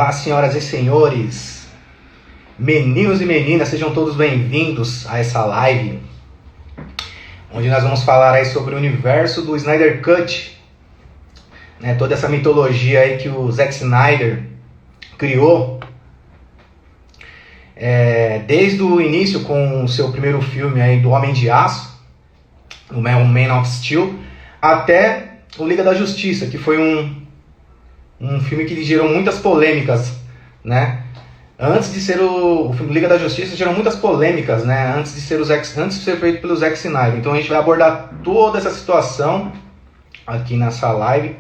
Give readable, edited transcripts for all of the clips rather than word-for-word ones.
Olá, senhoras e senhores, meninos e meninas, sejam todos bem-vindos a essa live, onde nós vamos falar aí sobre o universo do Snyder Cut, né, toda essa mitologia aí que o Zack Snyder criou, desde o início com o seu primeiro filme aí do Homem de Aço, o Man of Steel, até o Liga da Justiça, que foi um filme que gerou muitas polêmicas, né? Antes de ser o Liga da Justiça, gerou muitas polêmicas, né? Antes de ser feito pelo Zack Snyder. Então a gente vai abordar toda essa situação aqui nessa live,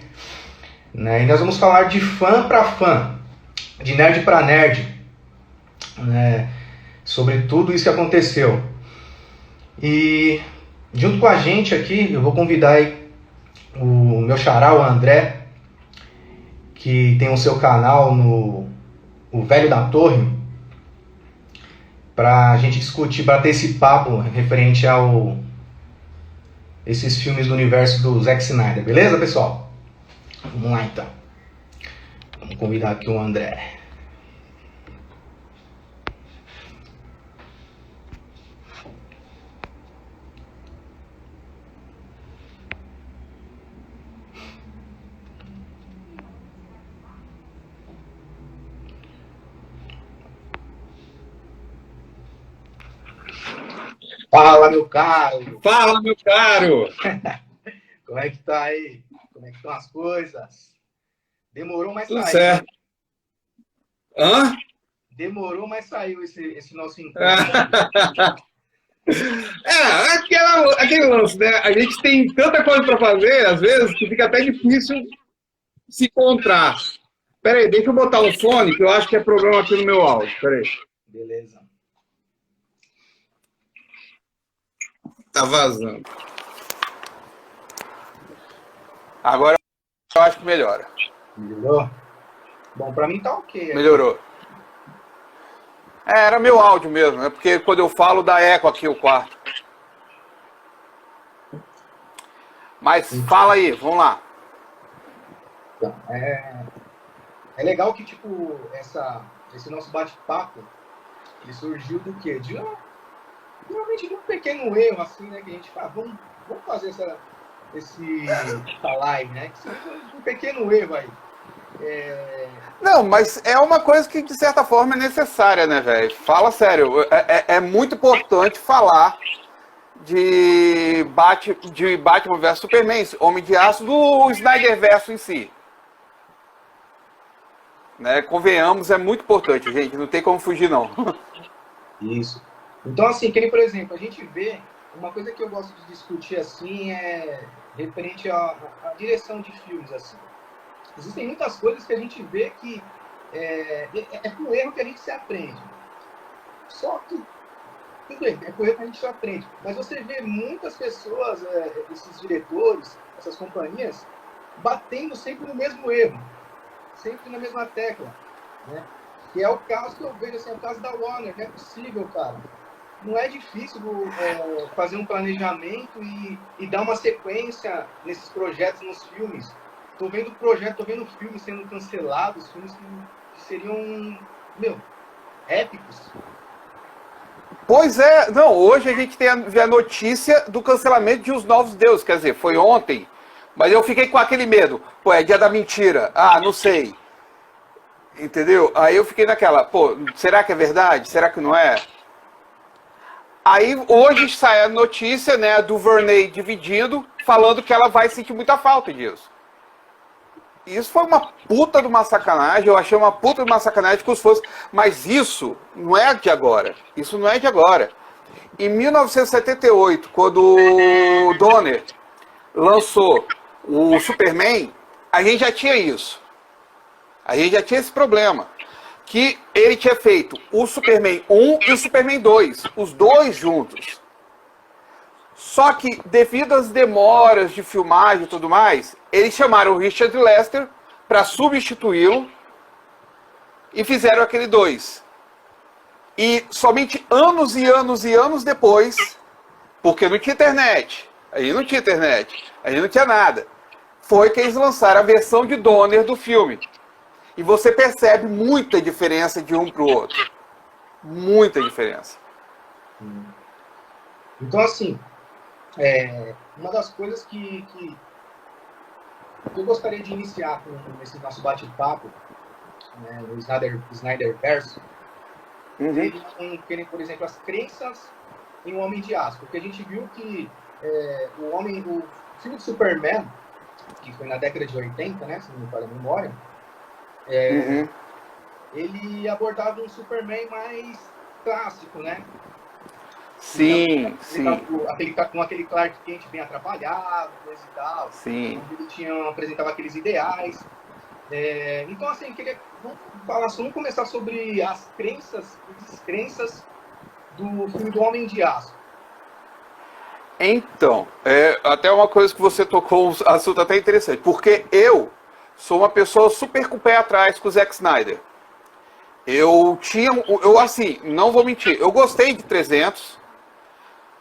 né? E nós vamos falar de fã para fã, de nerd para nerd, né? Sobre tudo isso que aconteceu. E junto com a gente aqui, eu vou convidar aí o meu xará, o André, que tem o seu canal no O Velho da Torre, pra gente discutir, bater esse papo referente esses filmes do universo do Zack Snyder, beleza, pessoal? Vamos lá então. Vamos convidar aqui o André. Fala, meu caro! Fala, meu caro! Como é que tá aí? Como é que estão as coisas? Demorou, mas Tudo saiu. certo. Hã? Demorou, mas saiu esse nosso encontro. Aquele lance, né? A gente tem tanta coisa para fazer, às vezes, que fica até difícil se encontrar. Pera aí, deixa eu botar o fone, que eu acho que é problema aqui no meu áudio. Pera aí. Beleza. Tá vazando. Agora eu acho que melhora. Melhorou? Bom, pra mim tá ok. Melhorou. Era meu áudio mesmo, né? Porque quando eu falo dá eco aqui o quarto. Mas fala aí, vamos lá. Então, é legal que, tipo, esse nosso bate-papo, ele surgiu do quê? Realmente de um pequeno erro, assim, né? Que a gente fala, vamos fazer essa live, né? Um pequeno erro aí. Não, mas é uma coisa que, de certa forma, é necessária, né, velho? Fala sério. É muito importante falar de Batman vs Superman, Homem de Aço, do Snyder verso em si. Né? Convenhamos, é muito importante, gente. Não tem como fugir, não. Isso. Então, assim, que nem, por exemplo, a gente vê, uma coisa que eu gosto de discutir, assim, é referente à direção de filmes, assim. Existem muitas coisas que a gente vê que é com erro que a gente se aprende. Só que, tudo bem, é com erro que a gente se aprende. Mas você vê muitas pessoas, esses diretores, essas companhias, batendo sempre no mesmo erro. Sempre na mesma tecla, né? Que é o caso que eu vejo, assim, é o caso da Warner, que é possível, cara. Não é difícil fazer um planejamento e dar uma sequência nesses projetos, nos filmes. Tô vendo filmes sendo cancelados, filmes que seriam, épicos. Pois é, não, hoje a gente tem a notícia do cancelamento de Os Novos Deuses, quer dizer, foi ontem, mas eu fiquei com aquele medo, pô, é dia da mentira, não sei, entendeu? Aí eu fiquei naquela, pô, será que é verdade? Será que não é? Aí hoje sai a notícia, né, do Verney dividindo, falando que ela vai sentir muita falta disso. Isso foi uma puta de uma sacanagem, eu achei uma puta de uma sacanagem com os fãs, mas isso não é de agora, isso não é de agora. Em 1978, quando o Donner lançou o Superman, a gente já tinha isso, a gente já tinha esse problema, que ele tinha feito o Superman 1 e o Superman 2, os dois juntos. Só que, devido às demoras de filmagem e tudo mais, eles chamaram o Richard Lester para substituí-lo e fizeram aquele 2. E somente anos e anos e anos depois, porque não tinha internet, aí não tinha nada, foi que eles lançaram a versão de Donner do filme. E você percebe muita diferença de um para o outro. Muita diferença. Então, assim, uma das coisas que eu gostaria de iniciar com esse nosso bate-papo, né, o Snyderverse, por exemplo, as crenças em um Homem de Aço. Porque a gente viu que o filme de Superman, que foi na década de 80, né, se não me falha a memória, ele abordava um Superman mais clássico, né? Sim, então, sim. Com aquele Clark Kent bem atrapalhado, coisa e tal. Sim. Onde ele apresentava aqueles ideais. Então, assim, vamos começar sobre as crenças e descrenças do filme do Homem de Aço. Então, até uma coisa que você tocou, um assunto até interessante, porque eu sou uma pessoa super com o pé atrás com o Zack Snyder. Eu assim, não vou mentir, eu gostei de 300,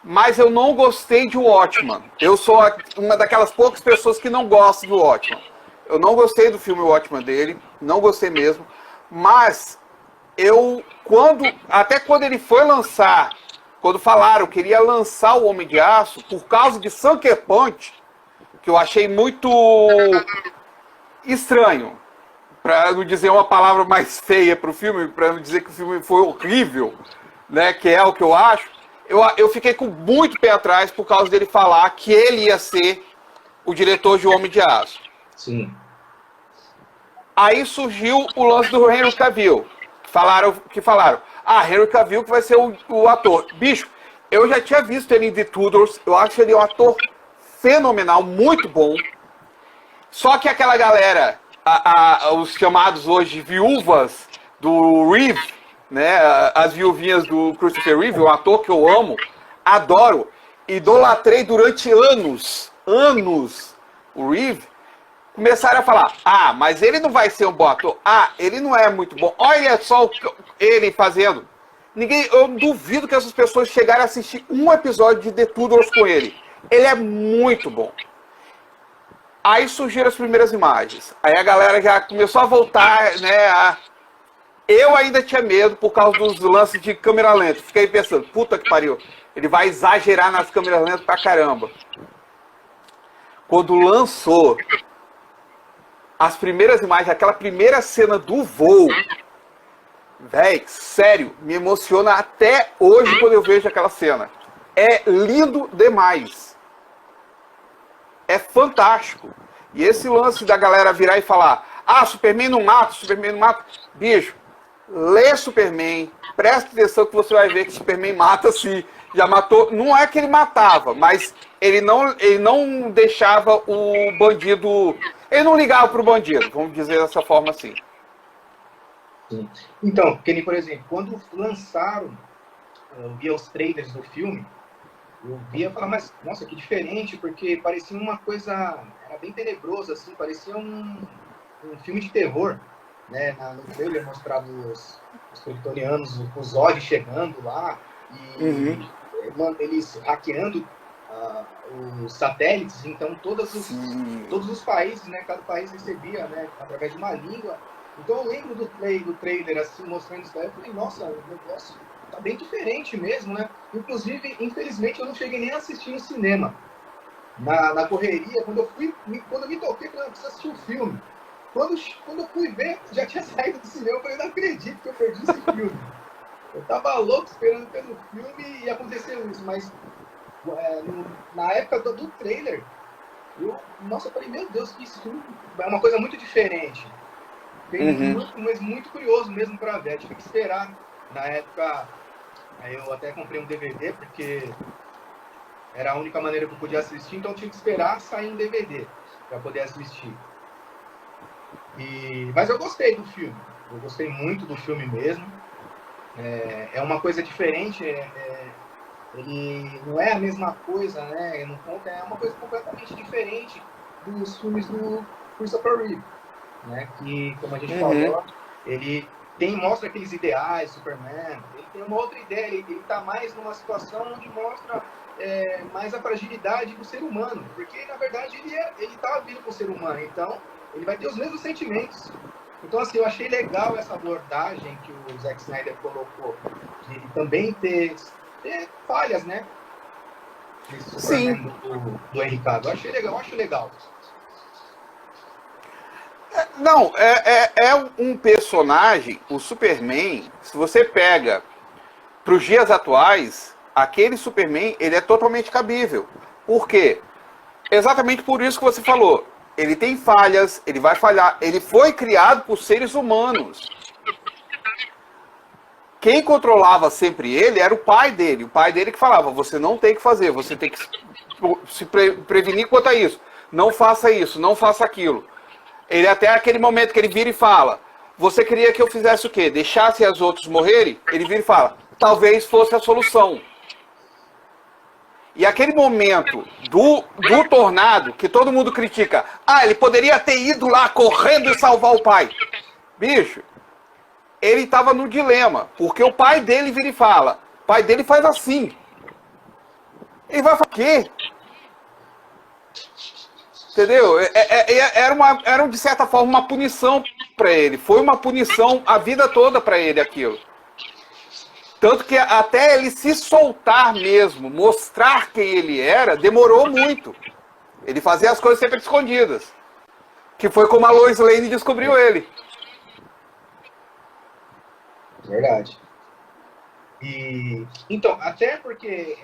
mas eu não gostei de Watchmen. Eu sou uma daquelas poucas pessoas que não gostam do Watchmen. Eu não gostei do filme Watchmen dele, não gostei mesmo, mas até quando ele foi lançar, quando falaram que queria lançar o Homem de Aço, por causa de Sucker Punch, que eu achei muito estranho, para não dizer uma palavra mais feia para o filme, para não dizer que o filme foi horrível, né, que é o que eu acho, eu fiquei com muito pé atrás por causa dele falar que ele ia ser o diretor de Homem de Aço. Sim. Aí surgiu o lance do Henry Cavill. Falaram, Henry Cavill que vai ser o ator. Bicho, eu já tinha visto ele em The Tudors, eu acho ele um ator fenomenal, muito bom. Só que aquela galera, os chamados hoje viúvas do Reeve, né, as viuvinhas do Christopher Reeve, um ator que eu amo, adoro, idolatrei durante anos, o Reeve, começaram a falar, mas ele não vai ser um bom ator, ele não é muito bom, olha só ele fazendo. Eu duvido que essas pessoas chegaram a assistir um episódio de The Tudors com ele. Ele é muito bom. Aí surgiram as primeiras imagens. Aí a galera já começou a voltar, né? Eu ainda tinha medo por causa dos lances de câmera lenta. Fiquei pensando, puta que pariu, ele vai exagerar nas câmeras lentas pra caramba. Quando lançou as primeiras imagens, aquela primeira cena do voo, véi, sério, me emociona até hoje quando eu vejo aquela cena. É lindo demais. É fantástico. E esse lance da galera virar e falar, Superman não mata, bicho, lê Superman, presta atenção que você vai ver que Superman mata sim. Já matou, não é que ele matava, mas ele não deixava o bandido, ele não ligava pro bandido, vamos dizer dessa forma assim. Sim. Então, por exemplo, quando lançaram, eu via os trailers do filme, eu via e falava, mas, nossa, que diferente, porque parecia uma coisa, era bem tenebroso, assim, parecia um filme de terror, né? No trailer mostrava os kryptonianos, o Zod chegando lá, e eles hackeando os satélites, então todos os países, né, cada país recebia, né, através de uma língua. Então eu lembro do trailer, assim, mostrando isso daí, eu falei, nossa, o negócio tá bem diferente mesmo, né? Inclusive, infelizmente, eu não cheguei nem a assistir no cinema. Na correria, quando eu me toquei, eu preciso assistir o filme. Quando eu fui ver, já tinha saído do cinema, eu falei, não acredito que eu perdi esse filme. Eu tava louco esperando pelo filme e aconteceu isso, mas na época do trailer, eu falei, meu Deus, que esse filme é uma coisa muito diferente. Mas muito curioso mesmo para ver. Tive que esperar. Na época, eu até comprei um DVD, porque era a única maneira que eu podia assistir, então eu tive que esperar sair um DVD para poder assistir. Mas eu gostei do filme. Eu gostei muito do filme mesmo. É uma coisa diferente. Ele não é a mesma coisa, né? É uma coisa completamente diferente dos filmes do Christopher Reeve, né? Que, como a gente falou, ele mostra aqueles ideais, Superman. Ele tem uma outra ideia. Ele está mais numa situação onde mostra mais a fragilidade do ser humano, porque na verdade ele estava vindo com o ser humano, então ele vai ter os mesmos sentimentos Então, assim, eu achei legal essa abordagem que o Zack Snyder colocou, de ele também ter falhas, né? Esse Sim. Superman do Henry Cavill. Eu acho legal. Não, é um personagem, o Superman, se você pega para os dias atuais, aquele Superman, ele é totalmente cabível. Por quê? Exatamente por isso que você falou. Ele tem falhas, ele vai falhar. Ele foi criado por seres humanos. Quem controlava sempre ele era o pai dele. O pai dele que falava, você não tem que fazer, você tem que se prevenir quanto a isso. Não faça isso, não faça aquilo. Ele até aquele momento que ele vira e fala, você queria que eu fizesse o quê? Deixasse os outros morrerem? Ele vira e fala, talvez fosse a solução. E aquele momento do tornado, que todo mundo critica, ele poderia ter ido lá correndo e salvar o pai. Bicho, ele estava no dilema, porque o pai dele vira e fala, o pai dele faz assim. Ele vai fazer o quê? Entendeu? Era de certa forma uma punição para ele. Foi uma punição a vida toda para ele aquilo. Tanto que até ele se soltar mesmo, mostrar quem ele era, demorou muito. Ele fazia as coisas sempre escondidas. Que foi como a Lois Lane descobriu ele. Verdade. E, então, até porque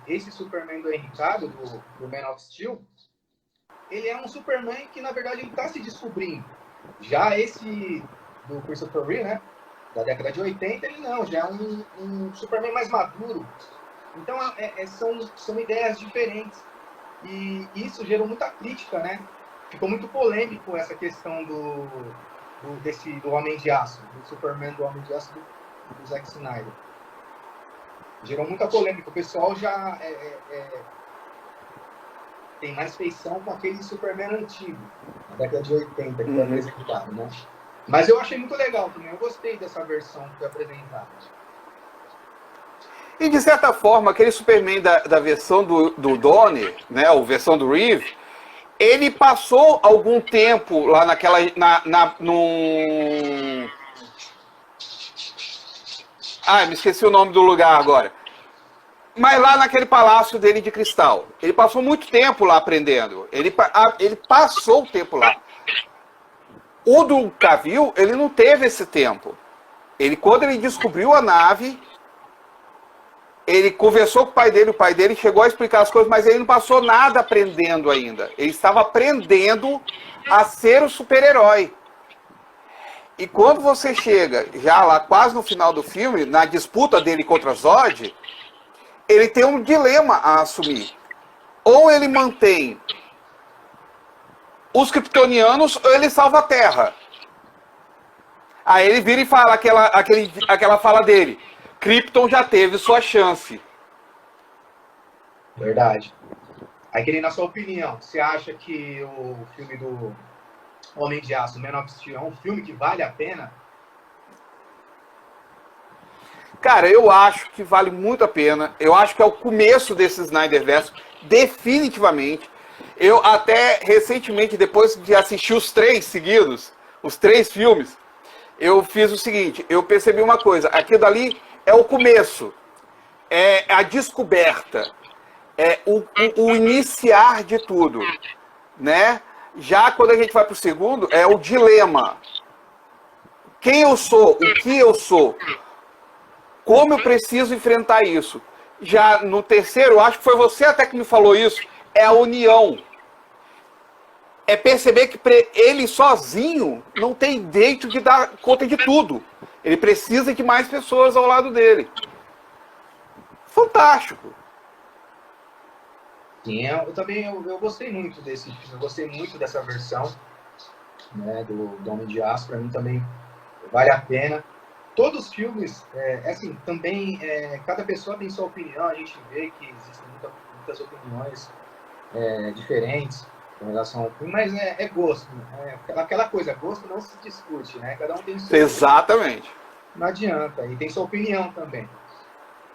esse Superman do Henry Cavill, do Man of Steel, ele é um Superman que, na verdade, ele está se descobrindo. Já esse do Christopher Reeve, né, da década de 80, ele não, já é um Superman mais maduro. Então, são ideias diferentes. E isso gerou muita crítica, né? Ficou muito polêmico essa questão do Homem de Aço, do Superman do Homem de Aço do Zack Snyder. Gerou muita polêmica. O pessoal já tem mais feição com aquele Superman antigo, na década de 80, que foi apresentado, né? Mas eu achei muito legal também. Eu gostei dessa versão que foi apresentada. E de certa forma, aquele Superman da versão do Donner, né, a versão do Reeve, ele passou algum tempo lá naquela. Me esqueci o nome do lugar agora. Mas lá naquele palácio dele de cristal. Ele passou muito tempo lá aprendendo. Ele passou o tempo lá. O do Cavill, ele não teve esse tempo. Quando ele descobriu a nave, ele conversou com o pai dele chegou a explicar as coisas, mas ele não passou nada aprendendo ainda. Ele estava aprendendo a ser o super-herói. E quando você chega, já lá quase no final do filme, na disputa dele contra Zod, ele tem um dilema a assumir. Ou ele mantém os kryptonianos, ou ele salva a Terra. Aí ele vira e fala aquela fala dele. Krypton já teve sua chance. Verdade. Aí, querendo a sua opinião, você acha que o filme do Homem de Aço, Man of Steel, é um filme que vale a pena? Cara, eu acho que vale muito a pena. Eu acho que é o começo desse Snyderverse, definitivamente. Eu até recentemente, depois de assistir os 3 seguidos, os 3 filmes, eu fiz o seguinte, eu percebi uma coisa, aquilo dali é o começo, é a descoberta, é o iniciar de tudo, né? Já quando a gente vai para o segundo, é o dilema. Quem eu sou, o que eu sou, como eu preciso enfrentar isso. Já no terceiro, acho que foi você até que me falou isso, é a união. É perceber que ele sozinho não tem jeito de dar conta de tudo. Ele precisa de mais pessoas ao lado dele. Fantástico. Sim, eu também eu gostei muito desse filme, eu gostei muito dessa versão, né, do Homem de Aço. Para mim também vale a pena. Todos os filmes, assim, também cada pessoa tem sua opinião, a gente vê que existem muitas opiniões diferentes com relação ao filme, mas é gosto, aquela coisa, gosto não se discute, né? Cada um tem sua. Exatamente. Não adianta, e tem sua opinião também.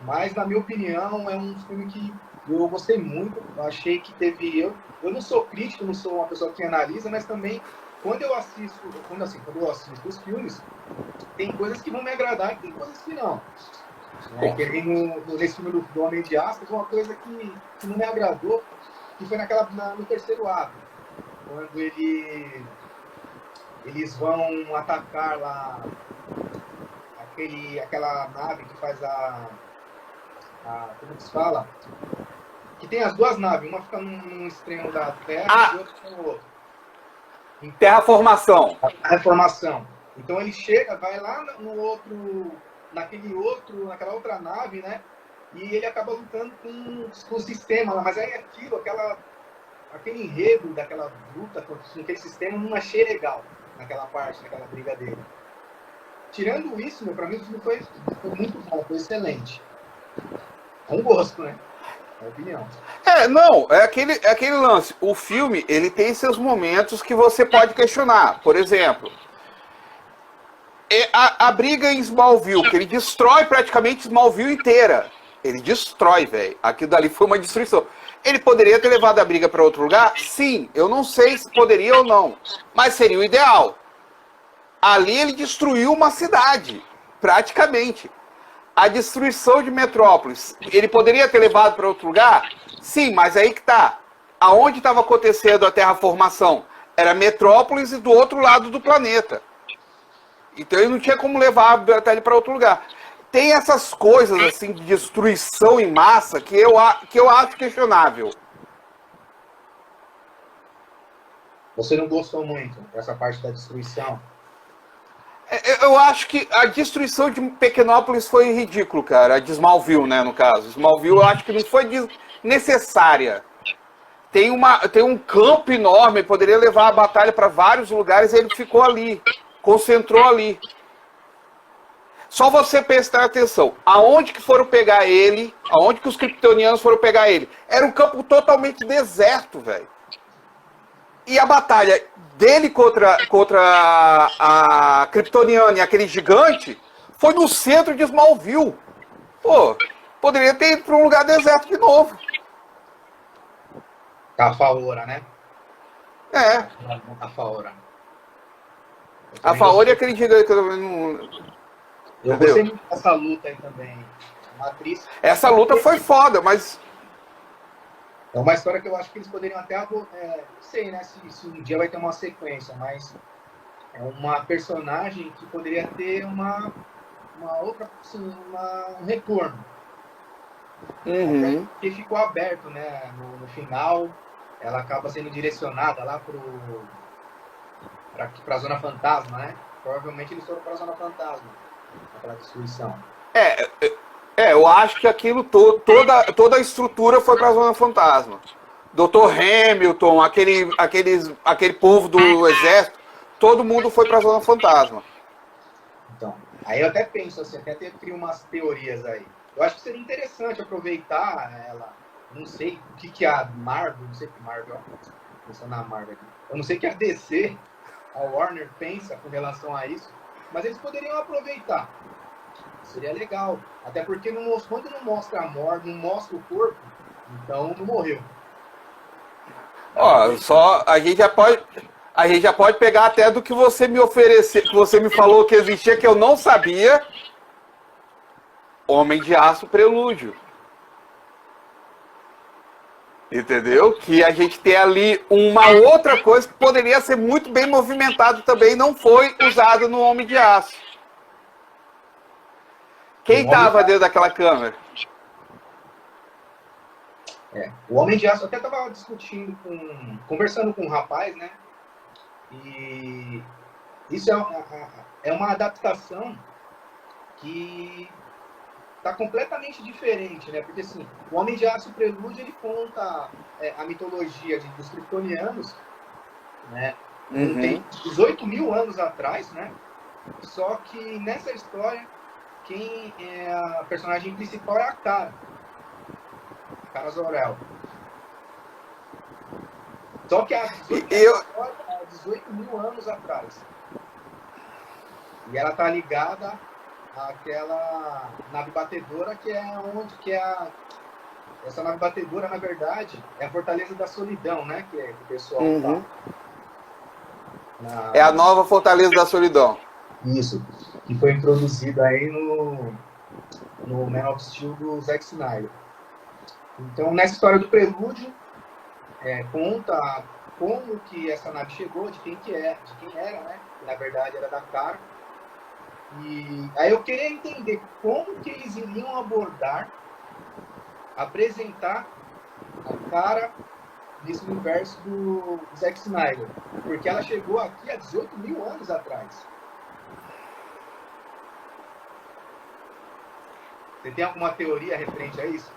Mas, na minha opinião, é um filme que eu gostei muito. Eu achei que teve. Eu não sou crítico, não sou uma pessoa que analisa, mas também quando eu assisto os filmes, tem coisas que vão me agradar e tem coisas que não. Né? Que nesse filme do Homem de Aço, uma coisa que não me agradou, que foi no terceiro ato, quando eles vão atacar lá aquela nave que faz como que se fala? Que tem as duas naves, uma fica num extremo da Terra e outra no outro. Então, Terraformação. A reformação. Então ele chega, vai lá naquela outra nave, né? E ele acaba lutando com o sistema lá, mas aí aquele enredo daquela luta com aquele sistema não achei legal naquela briga dele. Tirando isso, pra mim o filme foi muito bom, foi excelente. Com gosto, né? É a opinião. Não, é aquele lance. O filme, ele tem seus momentos que você pode questionar. Por exemplo, a briga em Smallville, que ele destrói praticamente Smallville inteira. Ele destrói, velho. Aquilo dali foi uma destruição. Ele poderia ter levado a briga para outro lugar? Sim, eu não sei se poderia ou não, mas seria o ideal. Ali ele destruiu uma cidade, praticamente. A destruição de Metrópolis, ele poderia ter levado para outro lugar? Sim, mas aí que tá. Aonde estava acontecendo a terraformação? Era Metrópolis e do outro lado do planeta. Então ele não tinha como levar a batalha para outro lugar. Tem essas coisas assim de destruição em massa que eu acho questionável. Você não gostou muito dessa parte da destruição? Eu acho que a destruição de Pequenópolis foi ridículo, cara. A de Smallville, né, no caso. Smallville eu acho que não foi necessária. Tem um campo enorme, poderia levar a batalha para vários lugares e ele ficou ali, concentrou ali. Só você prestar atenção. Aonde que foram pegar ele? Aonde que os kryptonianos foram pegar ele? Era um campo totalmente deserto, velho. E a batalha dele contra a Kryptoniana e aquele gigante foi no centro de Smallville. Pô, poderia ter ido para um lugar deserto de novo. Cafaora, né? É. A Faora. A Faora e aquele gigante que eu não... Eu gostei muito dessa luta aí também. Uma atriz. Essa luta foi foda, mas... É uma história que eu acho que eles poderiam até... não sei, né? Se um dia vai ter uma sequência, mas... É uma personagem que poderia ter uma outra... Assim, um retorno. Uhum. Que ficou aberto, né? No final, ela acaba sendo direcionada lá pra Zona Fantasma, né? Provavelmente eles foram pra Zona Fantasma. Aquela destruição. Eu acho que aquilo, toda a estrutura foi pra Zona Fantasma. Dr. Hamilton, aquele povo do exército, todo mundo foi pra Zona Fantasma. Então, aí eu até penso assim, até crio umas teorias aí. Eu acho que seria interessante aproveitar ela, não sei o que a Marvel, não sei o que Marvel, pensando na Marvel aqui, eu não sei o que a DC, a Warner pensa com relação a isso, mas eles poderiam aproveitar. Seria legal. Até porque quando não mostra a morte, não mostra o corpo, então não morreu. Ó, só a gente já pode pegar até do que você me ofereceu, que você me falou que existia, que eu não sabia. Homem de Aço Prelúdio. Entendeu? Que a gente tem ali uma outra coisa que poderia ser muito bem movimentado também, não foi usado no Homem de Aço. Quem estava dentro daquela câmera? O Homem de Aço, eu até estava conversando com um rapaz, né? E isso é uma adaptação que está completamente diferente, né? Porque assim, o Homem de Aço Prelúdio, ele conta a mitologia dos kryptonianos, né? Tem 18 mil anos atrás, né? Só que nessa história, quem é a personagem principal é a Kara Zor-El. Só que há 18 mil anos atrás. E ela tá ligada àquela nave batedora essa nave batedora, na verdade, é a Fortaleza da Solidão, né? Que o pessoal fala. É a nova Fortaleza da Solidão. Isso, que foi introduzida aí no Man of Steel do Zack Snyder. Então, nessa história do Prelúdio, conta como que essa nave chegou, de quem era, né? Na verdade, era da Kara. E aí eu queria entender como que eles iriam apresentar a Kara nesse universo do Zack Snyder. Porque ela chegou aqui há 18 mil anos atrás. Você tem alguma teoria referente a isso?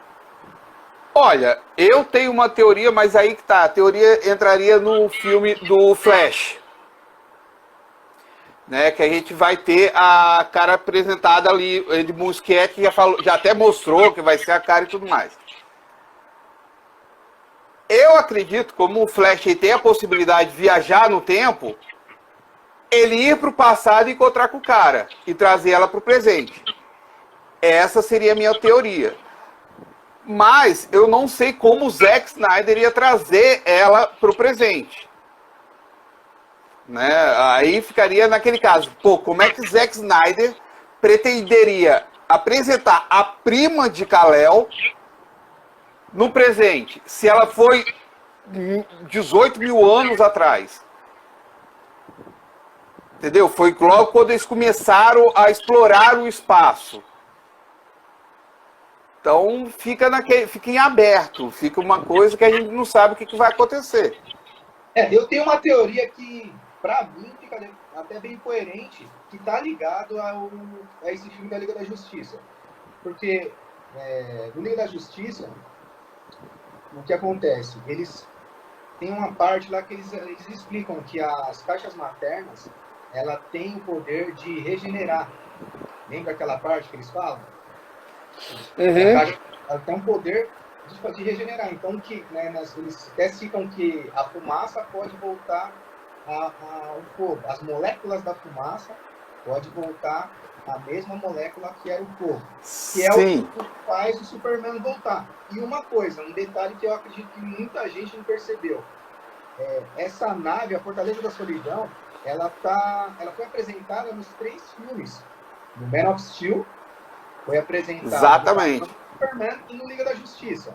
Olha, eu tenho uma teoria, mas aí que tá. A teoria entraria no filme do Flash. Né, que a gente vai ter a cara apresentada ali, Ed Muschietti já até mostrou que vai ser a cara e tudo mais. Eu acredito, como o Flash tem a possibilidade de viajar no tempo, ele ir para o passado e encontrar com o cara e trazer ela para o presente. Essa seria a minha teoria. Mas eu não sei como o Zack Snyder ia trazer ela para o presente. Né? Aí ficaria naquele caso, pô, como é que o Zack Snyder pretenderia apresentar a prima de Kal-El no presente, se ela foi 18 mil anos atrás? Entendeu? Foi logo quando eles começaram a explorar o espaço. Então fica em aberto, fica uma coisa que a gente não sabe o que vai acontecer. Eu tenho uma teoria que, pra mim, fica até bem coerente, que tá ligado a esse filme da Liga da Justiça. Porque no Liga da Justiça, o que acontece? Eles têm uma parte lá que eles explicam que as caixas maternas, ela tem o poder de regenerar. Lembra aquela parte que eles falam? Uhum. Ela tem um poder de regenerar. Então, eles até citam que a fumaça pode voltar ao fogo. As moléculas da fumaça pode voltar à mesma molécula que era o fogo. Que é Sim. o que faz o Superman voltar. E uma coisa, um detalhe que eu acredito que muita gente não percebeu. Essa nave, a Fortaleza da Solidão, ela foi apresentada nos 3 filmes. No Man of Steel, foi apresentado Exatamente. no Superman e no Liga da Justiça.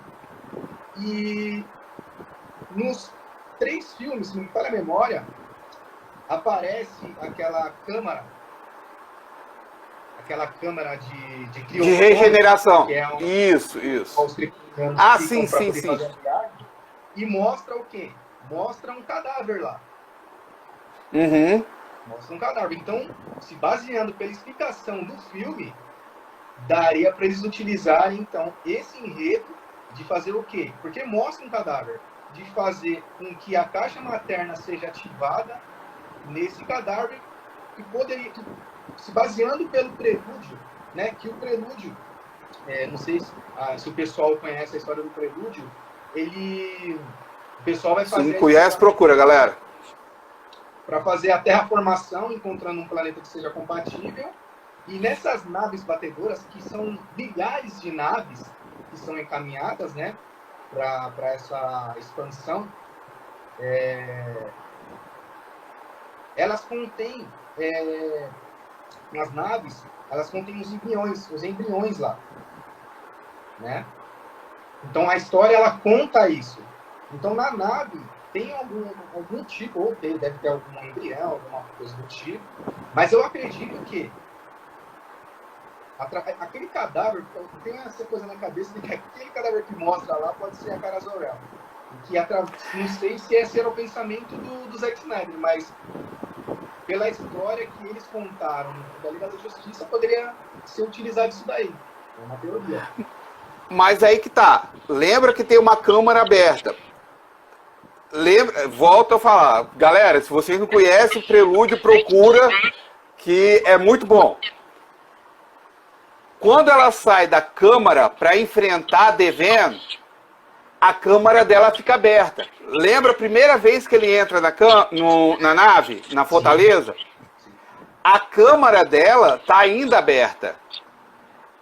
E nos 3 filmes, se não me falha a memória, aparece aquela câmara de regeneração. Que é Isso. Sim. E mostra o quê? Mostra um cadáver lá. Uhum. Mostra um cadáver. Então, se baseando pela explicação do filme, daria para eles utilizarem, então, esse enredo de fazer o quê? Porque mostra um cadáver. De fazer com que a caixa materna seja ativada nesse cadáver, que poderia, se baseando pelo prelúdio, né? Que o prelúdio, não sei se o pessoal conhece a história do prelúdio, o pessoal vai fazer... Se não conhece, procura, galera. Para fazer a terraformação, encontrando um planeta que seja compatível. E nessas naves batedoras, que são milhares de naves que são encaminhadas, né, para essa expansão, elas contêm, nas naves, elas contêm os embriões lá, né? Então a história, ela conta isso. Então na nave tem algum tipo, ou deve ter algum embrião, alguma coisa do tipo, mas eu acredito que aquele cadáver, tem essa coisa na cabeça de que aquele cadáver que mostra lá pode ser a Kara Zor-El. Não sei se esse era o pensamento do Zack Snyder, mas pela história que eles contaram da Liga da Justiça, poderia ser utilizado isso daí. É uma teoria. Mas aí que tá. Lembra que tem uma câmara aberta. Volto a falar. Galera, se vocês não conhecem o Prelúdio, procura, que é muito bom. Quando ela sai da câmara para enfrentar a Deven, a câmara dela fica aberta. Lembra a primeira vez que ele entra na nave, na Fortaleza? A câmara dela tá ainda aberta.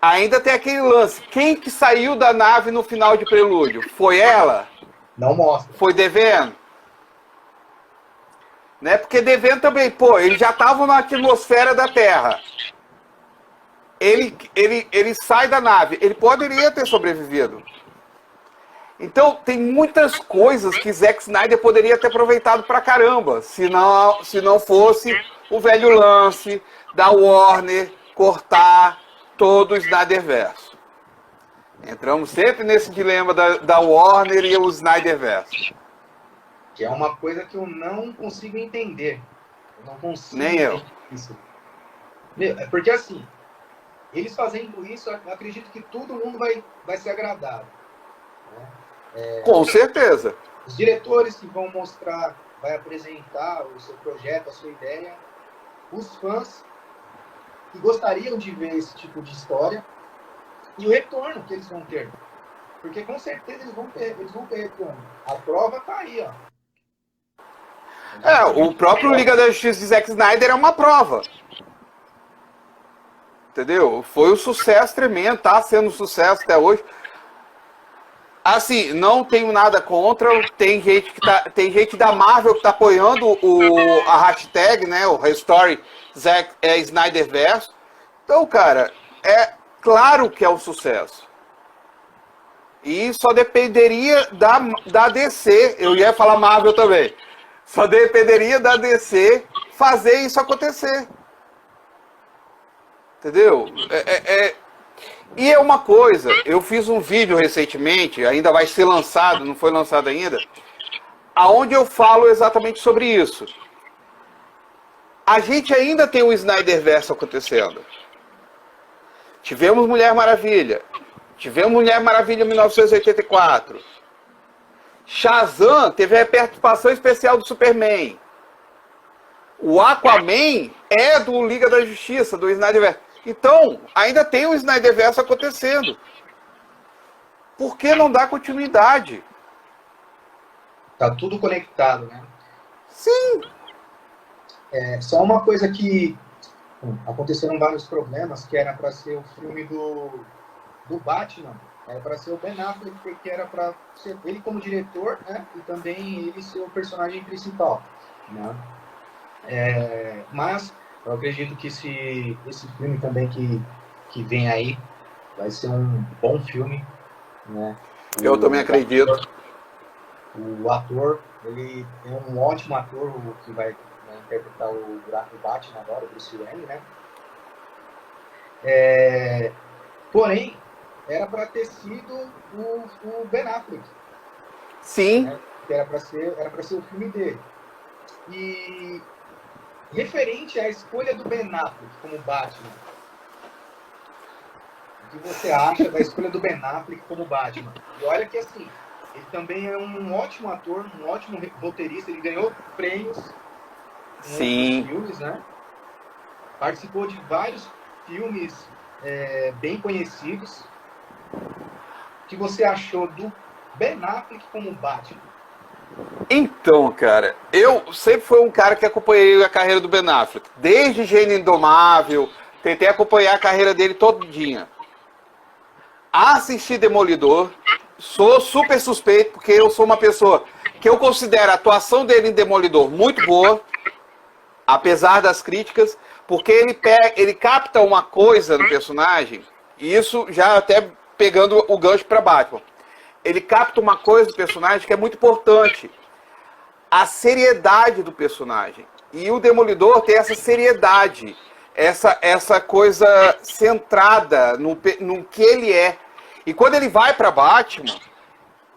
Ainda tem aquele lance. Quem que saiu da nave no final de Prelúdio? Foi ela? Não mostra. Foi Deven? né? Porque devendo também, pô, eles já estavam na atmosfera da Terra. Ele sai da nave, ele poderia ter sobrevivido. Então, tem muitas coisas que Zack Snyder poderia ter aproveitado pra caramba, se não fosse o velho lance da Warner cortar todo o Snyderverse. Entramos sempre nesse dilema da Warner e o Snyderverse. Que é uma coisa que eu não consigo entender. Eu não consigo Nem eu. entender isso. É porque assim, eles fazendo isso, eu acredito que todo mundo vai ser agradado. Né? Com certeza. Os diretores que vão mostrar, vai apresentar o seu projeto, a sua ideia. Os fãs que gostariam de ver esse tipo de história. E o retorno que eles vão ter. Porque com certeza eles vão ter retorno. A prova tá aí, ó. O próprio Liga da Justiça de Zack Snyder é uma prova. Entendeu? Foi um sucesso tremendo, tá sendo um sucesso até hoje. Assim, não tenho nada contra, tem gente gente da Marvel que tá apoiando a hashtag, né, o Restore Snyderverse. Então, cara, é claro que é um sucesso. E só dependeria da DC, eu ia falar Marvel também, só dependeria da DC fazer isso acontecer. Entendeu? E é uma coisa, eu fiz um vídeo recentemente, ainda vai ser lançado, não foi lançado ainda, aonde eu falo exatamente sobre isso. A gente ainda tem o Snyderverse acontecendo. Tivemos Mulher Maravilha. Tivemos Mulher Maravilha em 1984. Shazam teve a participação especial do Superman. O Aquaman é do Liga da Justiça, do Snyderverse. Então, ainda tem o Snyderverse acontecendo. Por que não dar continuidade? Tá tudo conectado, né? Sim. Só uma coisa que aconteceram vários problemas, que era para ser o filme do Batman, era para ser o Ben Affleck, porque era para ser ele como diretor, né? E também ele ser o personagem principal, né? Mas eu acredito que esse filme também que vem aí vai ser um bom filme, né? Eu também acredito. O ator, ele é um ótimo ator, o que vai interpretar o Batman agora, o Bruce Wayne, né? Porém, era para ter sido o Ben Affleck. Sim. Né? Que era para ser o filme dele. E referente à escolha do Ben Affleck como Batman, o que você acha da escolha do Ben Affleck como Batman? E olha que assim, ele também é um ótimo ator, um ótimo roteirista, ele ganhou prêmios em outros filmes, né? Participou de vários filmes bem conhecidos. O que você achou do Ben Affleck como Batman? Então, cara, eu sempre fui um cara que acompanhei a carreira do Ben Affleck. Desde Gênio Indomável, tentei acompanhar a carreira dele todinha. Assisti Demolidor, sou super suspeito, porque eu sou uma pessoa que eu considero a atuação dele em Demolidor muito boa, apesar das críticas, porque ele capta uma coisa no personagem, e isso já até pegando o gancho para Batman. Ele capta uma coisa do personagem que é muito importante. A seriedade do personagem. E o Demolidor tem essa seriedade. Essa coisa centrada no que ele é. E quando ele vai para Batman,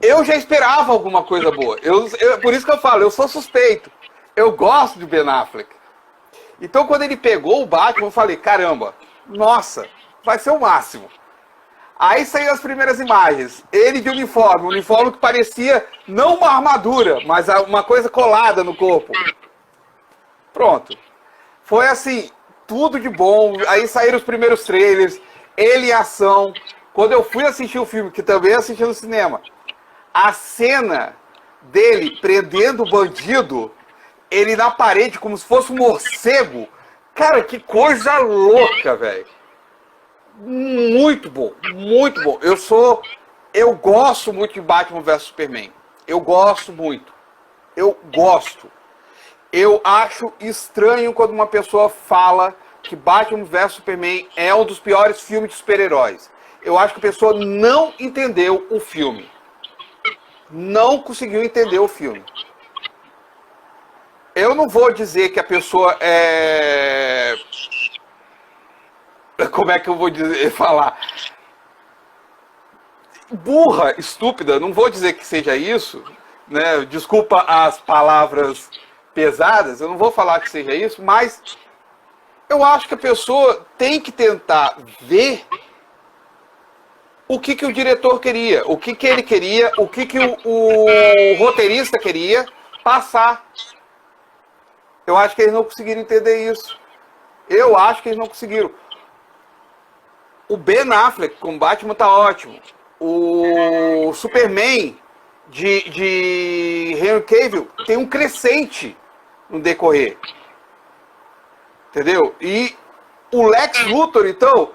eu já esperava alguma coisa boa. Por isso que eu falo, eu sou suspeito. Eu gosto de Ben Affleck. Então quando ele pegou o Batman, eu falei, caramba, nossa, vai ser o máximo. Aí saíram as primeiras imagens, ele de uniforme, um uniforme que parecia não uma armadura, mas uma coisa colada no corpo. Pronto. Foi assim, tudo de bom. Aí saíram os primeiros trailers, ele em ação. Quando eu fui assistir o filme, que também assisti no cinema, a cena dele prendendo o bandido, ele na parede como se fosse um morcego. Cara, que coisa louca, velho. Muito bom, muito bom. Eu gosto muito de Batman vs Superman. Eu gosto muito. Eu gosto. Eu acho estranho quando uma pessoa fala que Batman vs Superman é um dos piores filmes de super-heróis. Eu acho que a pessoa não entendeu o filme. Não conseguiu entender o filme. Eu não vou dizer que a pessoa é... Como é que eu vou falar? Burra, estúpida, não vou dizer que seja isso, né? Desculpa as palavras pesadas, eu não vou falar que seja isso, mas eu acho que a pessoa tem que tentar ver o que o diretor queria, o que ele queria, o que o roteirista queria passar. Eu acho que eles não conseguiram entender isso. Eu acho que eles não conseguiram. O Ben Affleck com Batman tá ótimo. O Superman de Henry Cavill tem um crescente no decorrer. Entendeu? E o Lex Luthor, então,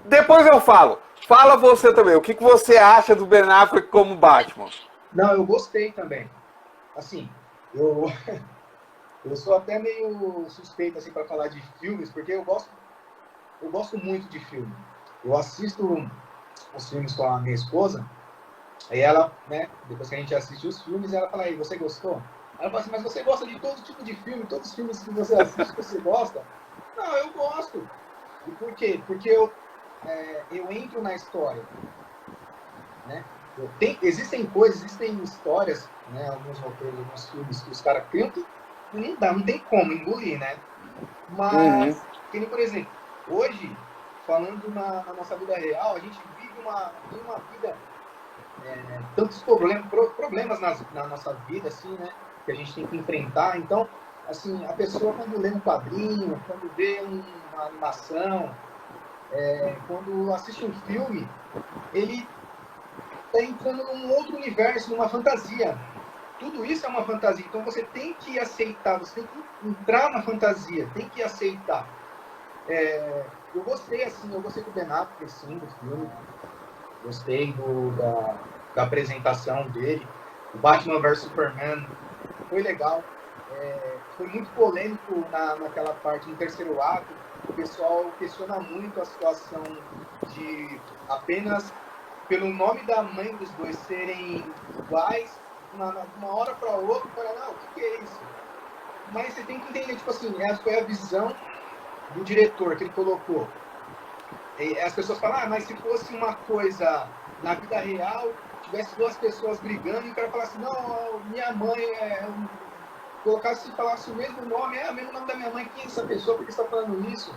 depois eu falo. Fala você também. O que você acha do Ben Affleck como Batman? Não, eu gostei também. Assim, eu sou até meio suspeito assim, para falar de filmes, porque eu gosto muito de filme. Eu assisto os filmes com a minha esposa, aí ela, né, depois que a gente assiste os filmes, ela fala, aí, você gostou? Ela fala assim, mas você gosta de todo tipo de filme, todos os filmes que você assiste, você gosta? Não, eu gosto. E por quê? Porque eu entro na história, né? Existem histórias, né, alguns roteiros, alguns filmes que os caras criam que não tem como engolir, né? Mas, por exemplo, hoje, falando na nossa vida real, a gente vive uma vida, tantos problemas na nossa vida, assim, né? Que a gente tem que enfrentar. Então, assim, a pessoa quando lê um quadrinho, quando vê uma animação, quando assiste um filme, ele está entrando num outro universo, numa fantasia. Tudo isso é uma fantasia. Então você tem que aceitar, você tem que entrar na fantasia, tem que aceitar. Eu gostei do Ben Affleck, sim, do filme. Gostei da apresentação dele. O Batman vs Superman foi legal. Foi muito polêmico naquela parte, no terceiro ato. O pessoal questiona muito a situação de apenas pelo nome da mãe dos dois serem iguais, uma hora para outra, para não, o que é isso? Mas você tem que entender, tipo assim, foi a visão do diretor que ele colocou. E as pessoas falam, mas se fosse uma coisa na vida real, tivesse duas pessoas brigando e o cara falasse, não, minha mãe falasse o mesmo nome, o mesmo nome da minha mãe, quem é essa pessoa, por que você está falando isso?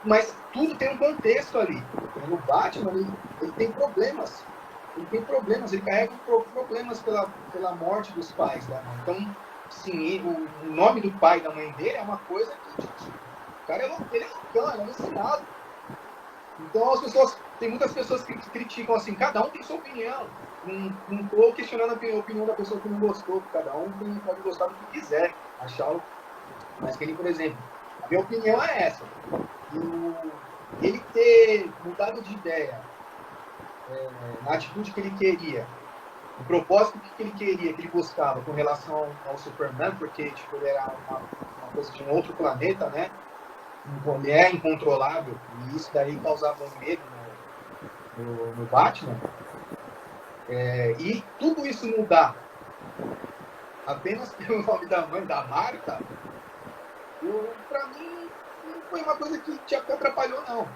Mas tudo tem um contexto ali. No Batman, ele tem problemas. Ele carrega problemas pela morte dos pais da mãe. Então, sim, o nome do pai e da mãe dele é uma coisa que o cara ele é loucão, ele é alucinado. Então, tem muitas pessoas que criticam assim, cada um tem sua opinião. Não estou questionando a opinião da pessoa que não gostou, cada um pode gostar do que quiser, achar. Mas que ele, por exemplo, a minha opinião é essa. Ele ter mudado de ideia na atitude que ele queria, o propósito que ele queria, que ele buscava com relação ao Superman, porque tipo, ele era uma coisa de um outro planeta, né? Ele é incontrolável, e isso daí causava um medo no Batman. E tudo isso mudar apenas pelo nome da mãe, da Marta, pra mim não foi uma coisa que te atrapalhou, não.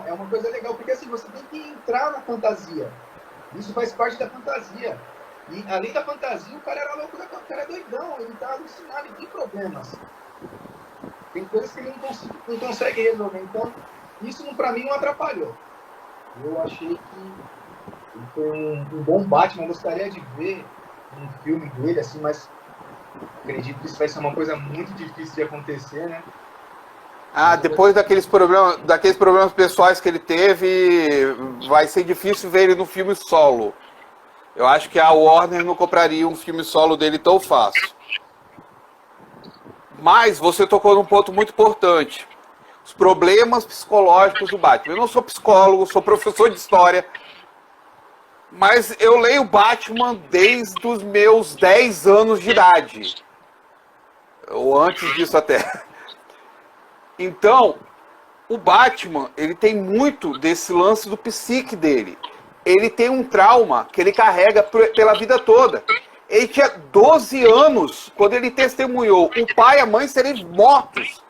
É uma coisa legal, porque assim, você tem que entrar na fantasia. Isso faz parte da fantasia. E além da fantasia, o cara era louco, o cara é doidão, ele tá alucinado, ele tem problemas. Tem coisas que ele não consegue resolver. Então, isso pra mim não atrapalhou. Eu achei que ele foi um bom Batman. Eu gostaria de ver um filme dele, assim, mas acredito que isso vai ser uma coisa muito difícil de acontecer, né? Depois daqueles problemas pessoais que ele teve, vai ser difícil ver ele no filme solo. Eu acho que a Warner não compraria um filme solo dele tão fácil. Mas você tocou num ponto muito importante. Os problemas psicológicos do Batman. Eu não sou psicólogo, sou professor de história. Mas eu leio Batman desde os meus 10 anos de idade. ou antes disso até. Então, o Batman, ele tem muito desse lance do psique dele. Ele tem um trauma que ele carrega pela vida toda. Ele tinha 12 anos quando ele testemunhou o pai e a mãe serem mortos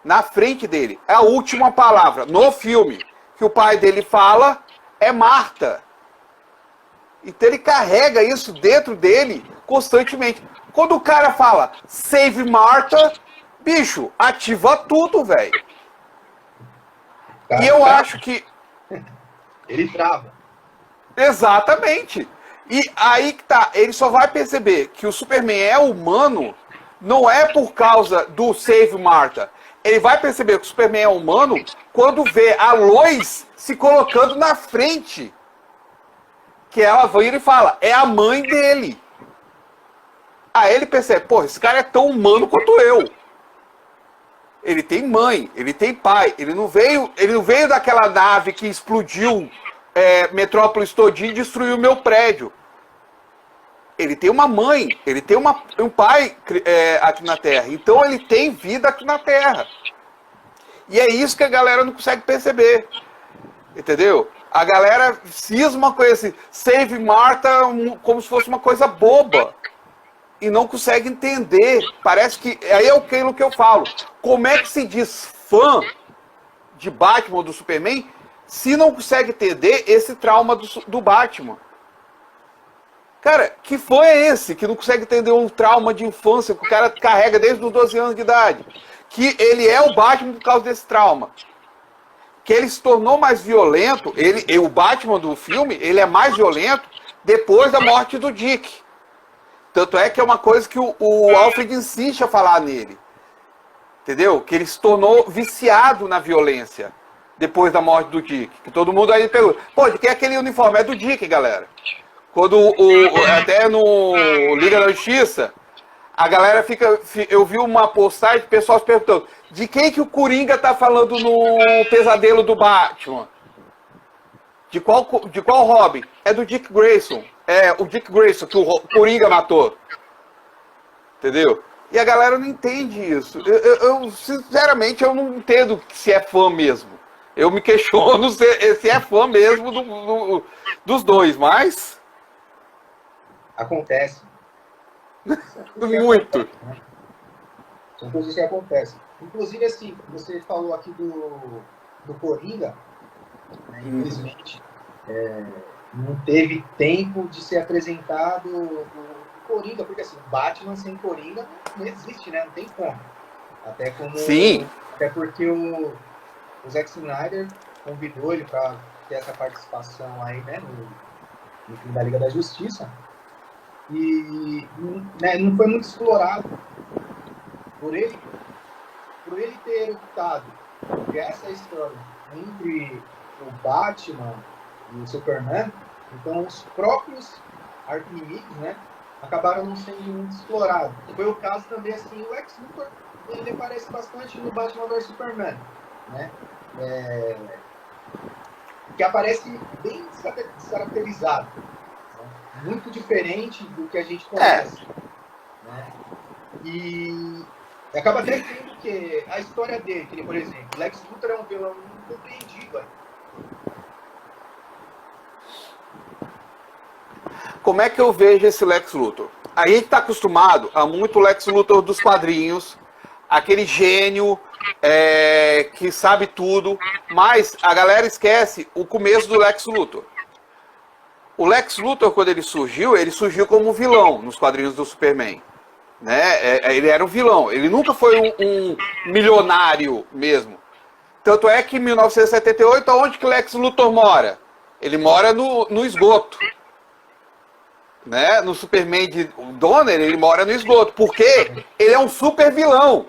na frente dele. É a última palavra no filme que o pai dele fala é Marta. Então ele carrega isso dentro dele constantemente. Quando o cara fala Save Marta, bicho, ativa tudo, velho. E eu acho que... Ele trava. Exatamente. E aí que tá, ele só vai perceber que o Superman é humano, não é por causa do Save Marta. Ele vai perceber que o Superman é humano quando vê a Lois se colocando na frente. Que ela vira e fala, é a mãe dele. Aí ele percebe, pô, esse cara é tão humano quanto eu. Ele tem mãe, ele tem pai, ele não veio daquela nave que explodiu Metrópolis todinho e destruiu o meu prédio. Ele tem uma mãe, ele tem um pai aqui na Terra. Então ele tem vida aqui na Terra. E é isso que a galera não consegue perceber. Entendeu? A galera cisma com esse Save Marta como se fosse uma coisa boba. E não consegue entender. Parece que... Aí é aquilo que eu falo. Como é que se diz fã de Batman ou do Superman se não consegue entender esse trauma do Batman? Cara, que fã é esse que não consegue entender um trauma de infância que o cara carrega desde os 12 anos de idade? Que ele é o Batman por causa desse trauma. Que ele se tornou mais violento. O Batman do filme, ele é mais violento depois da morte do Dick. Tanto é que é uma coisa que o Alfred insiste a falar nele. Entendeu? Que ele se tornou viciado na violência depois da morte do Dick. Que todo mundo aí pergunta, pô, de quem é aquele uniforme? É do Dick, galera. Quando até no Liga da Justiça, a galera eu vi uma postagem de pessoas perguntando, de quem que o Coringa tá falando no Pesadelo do Batman? De qual Robin? É do Dick Grayson. É o Dick Grayson que o Coringa matou. Entendeu? E a galera não entende isso. Sinceramente, eu não entendo se é fã mesmo. Eu me questiono se é fã mesmo dos dois, mas... Acontece. Muito. Acontece, né? São coisas que acontecem. Inclusive, assim, você falou aqui do Coringa, né? Infelizmente, não teve tempo de ser apresentado o Coringa, porque assim, Batman sem Coringa não existe, né? Não tem como. Sim. Até porque o Zack Snyder convidou ele para ter essa participação aí, né, no filme da Liga da Justiça. E né, não foi muito explorado por ele ter optado por essa história entre o Batman e o Superman. Então os próprios arqui-inimigos, né, acabaram não sendo muito explorados. Foi o caso também, assim, o Lex Luthor, ele aparece bastante no Batman vs Superman, né, que aparece bem descaracterizado, muito diferente do que a gente conhece. Né? E acaba até tendo que a história dele, que, por exemplo, Lex Luthor é um vilão incompreendido. Como é que eu vejo esse Lex Luthor? A gente está acostumado a muito Lex Luthor dos quadrinhos, aquele gênio que sabe tudo, mas a galera esquece o começo do Lex Luthor. O Lex Luthor, quando ele surgiu como vilão nos quadrinhos do Superman. Né? Ele era um vilão, ele nunca foi um milionário mesmo. Tanto é que em 1978, onde que Lex Luthor mora? Ele mora no esgoto. Né? No Superman de Donner, ele mora no esgoto. Porque ele é um super vilão.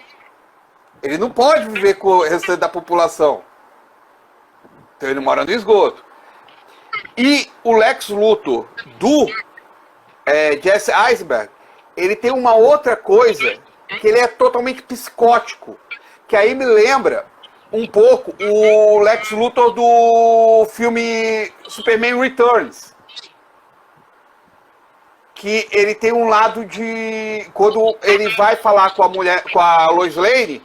Ele não pode viver com o restante da população. Então ele mora no esgoto. E o Lex Luthor do Jesse Eisenberg, ele tem uma outra coisa, que ele é totalmente psicótico. Que aí me lembra um pouco o Lex Luthor do filme Superman Returns. que ele tem um lado de... Quando ele vai falar com a mulher, com a Lois Lane,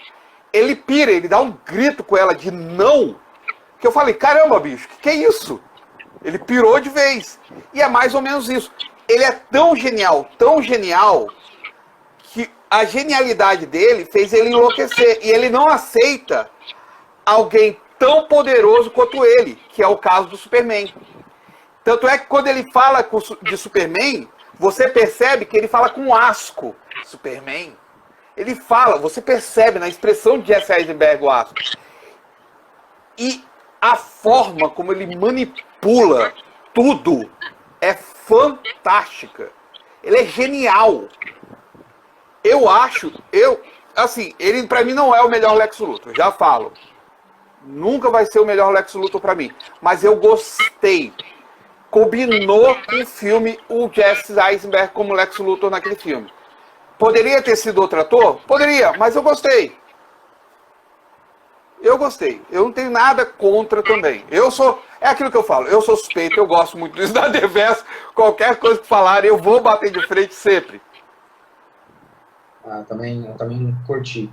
ele pira, ele dá um grito com ela de não. Que eu falei, caramba, bicho, que é isso? Ele pirou de vez. E é mais ou menos isso. Ele é tão genial, que a genialidade dele fez ele enlouquecer. E ele não aceita alguém tão poderoso quanto ele, que é o caso do Superman. Tanto é que quando ele fala de Superman, você percebe que ele fala com asco. Superman. Ele fala, você percebe na expressão de Jesse Eisenberg o asco. E a forma como ele manipula tudo é fantástica. Ele é genial. Assim, ele pra mim não é o melhor Lex Luthor, já falo. Nunca vai ser o melhor Lex Luthor pra mim. Mas eu gostei. Combinou com o filme o Jesse Eisenberg como Lex Luthor naquele filme. Poderia ter sido outro ator? Poderia, mas eu gostei. Eu gostei. Eu não tenho nada contra também. É aquilo que eu falo, eu sou suspeito, eu gosto muito do Snyderverse. Qualquer coisa que falarem, eu vou bater de frente sempre. Eu também curti.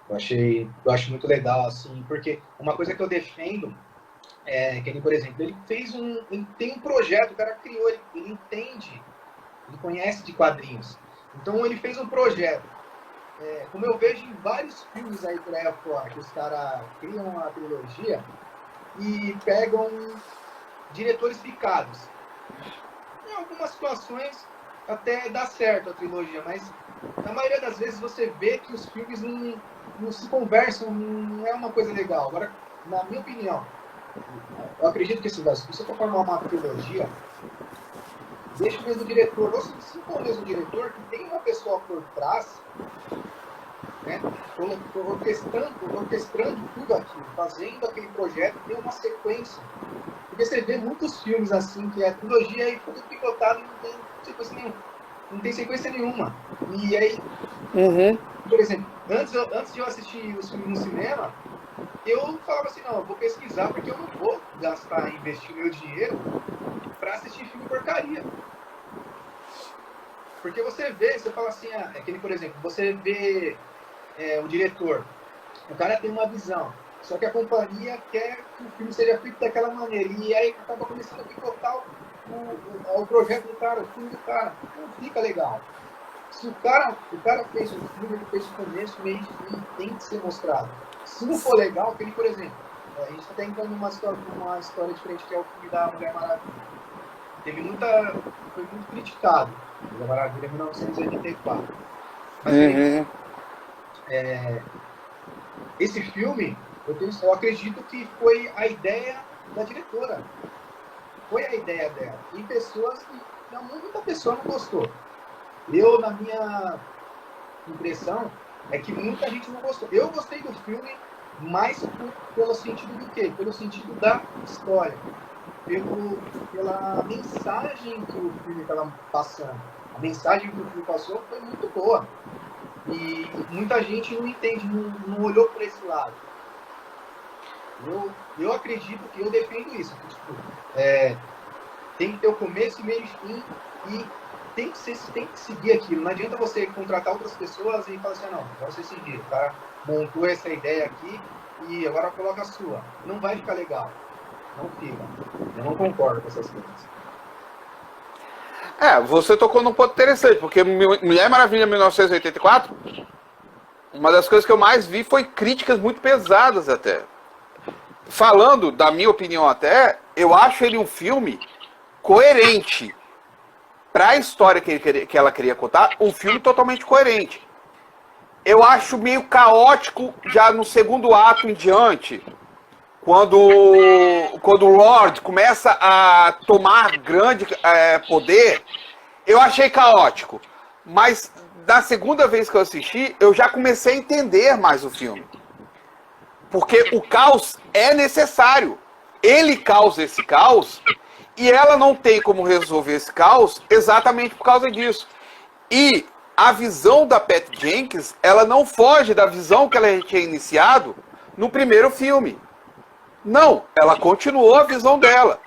Eu acho muito legal, assim, porque uma coisa que eu defendo é que ele, por exemplo, ele tem um projeto, o cara criou, ele entende, ele conhece de quadrinhos. Então ele fez um projeto. Como eu vejo em vários filmes aí por aí afora, que os caras criam uma trilogia e pegam diretores picados. Em algumas situações até dá certo a trilogia, mas na maioria das vezes você vê que os filmes não se conversam, não é uma coisa legal. Agora, na minha opinião, eu acredito que se você for formar uma trilogia, deixa o mesmo diretor, ou se for o mesmo diretor, que tem uma pessoa por trás, né, orquestrando tudo aquilo, fazendo aquele projeto, tem uma sequência. Porque você vê muitos filmes assim, que é trilogia e tudo picotado e não tem sequência nenhuma. E aí, por exemplo, antes de eu assistir os filmes no cinema, eu falava assim, não, eu vou pesquisar porque eu não vou investir meu dinheiro pra assistir filme porcaria. Porque você fala assim, por exemplo, você vê o diretor, o cara tem uma visão, só que a companhia quer que o filme seja feito daquela maneira, e aí acaba começando a picotar o projeto do cara, o filme do cara, não fica legal. Se o cara fez um filme, ele fez o começo, meio e fim, tem que ser mostrado. Se não for legal, que ele, por exemplo, a gente está entrando numa história diferente, que é o filme da Mulher Maravilha. Foi muito criticado, Mulher Maravilha 1984. Mas esse filme, eu acredito que foi a ideia da diretora. Foi a ideia dela. E muita pessoa não gostou. Na minha impressão, é que muita gente não gostou. Eu gostei do filme mais pelo sentido do quê? Pelo sentido da história. Pela mensagem que o filme estava passando. A mensagem que o filme passou foi muito boa. E muita gente não entende, não olhou por esse lado. Eu acredito que eu defendo isso. Tipo, tem que ter o começo, meio e fim, e tem que seguir aquilo. Não adianta você contratar outras pessoas e falar assim, não, agora você seguir. O cara montou essa ideia aqui e agora coloca a sua. Não vai ficar legal. Não fica. Eu não concordo com essas coisas. Você tocou num ponto interessante, porque Mulher Maravilha 1984, uma das coisas que eu mais vi foi críticas muito pesadas até. Falando da minha opinião até, eu acho ele um filme coerente. Para a história que ela queria contar, um filme totalmente coerente. Eu acho meio caótico já no segundo ato em diante, quando o Lord começa a tomar grande poder, eu achei caótico. Mas da segunda vez que eu assisti, eu já comecei a entender mais o filme. Porque o caos é necessário. Ele causa esse caos e ela não tem como resolver esse caos exatamente por causa disso. E a visão da Patty Jenkins, ela não foge da visão que ela tinha iniciado no primeiro filme. Não, ela continuou a visão dela.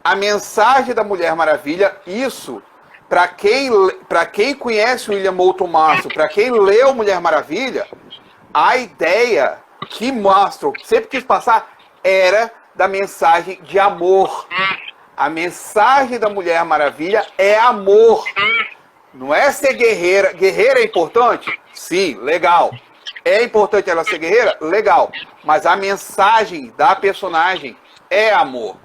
A mensagem da Mulher Maravilha, isso Para quem conhece o William Moulton Marston, para quem leu Mulher Maravilha, a ideia que mostra, sempre quis passar, era da mensagem de amor. A mensagem da Mulher Maravilha é amor. Não é ser guerreira. Guerreira é importante? Sim, legal. É importante ela ser guerreira? Legal. Mas a mensagem da personagem é amor.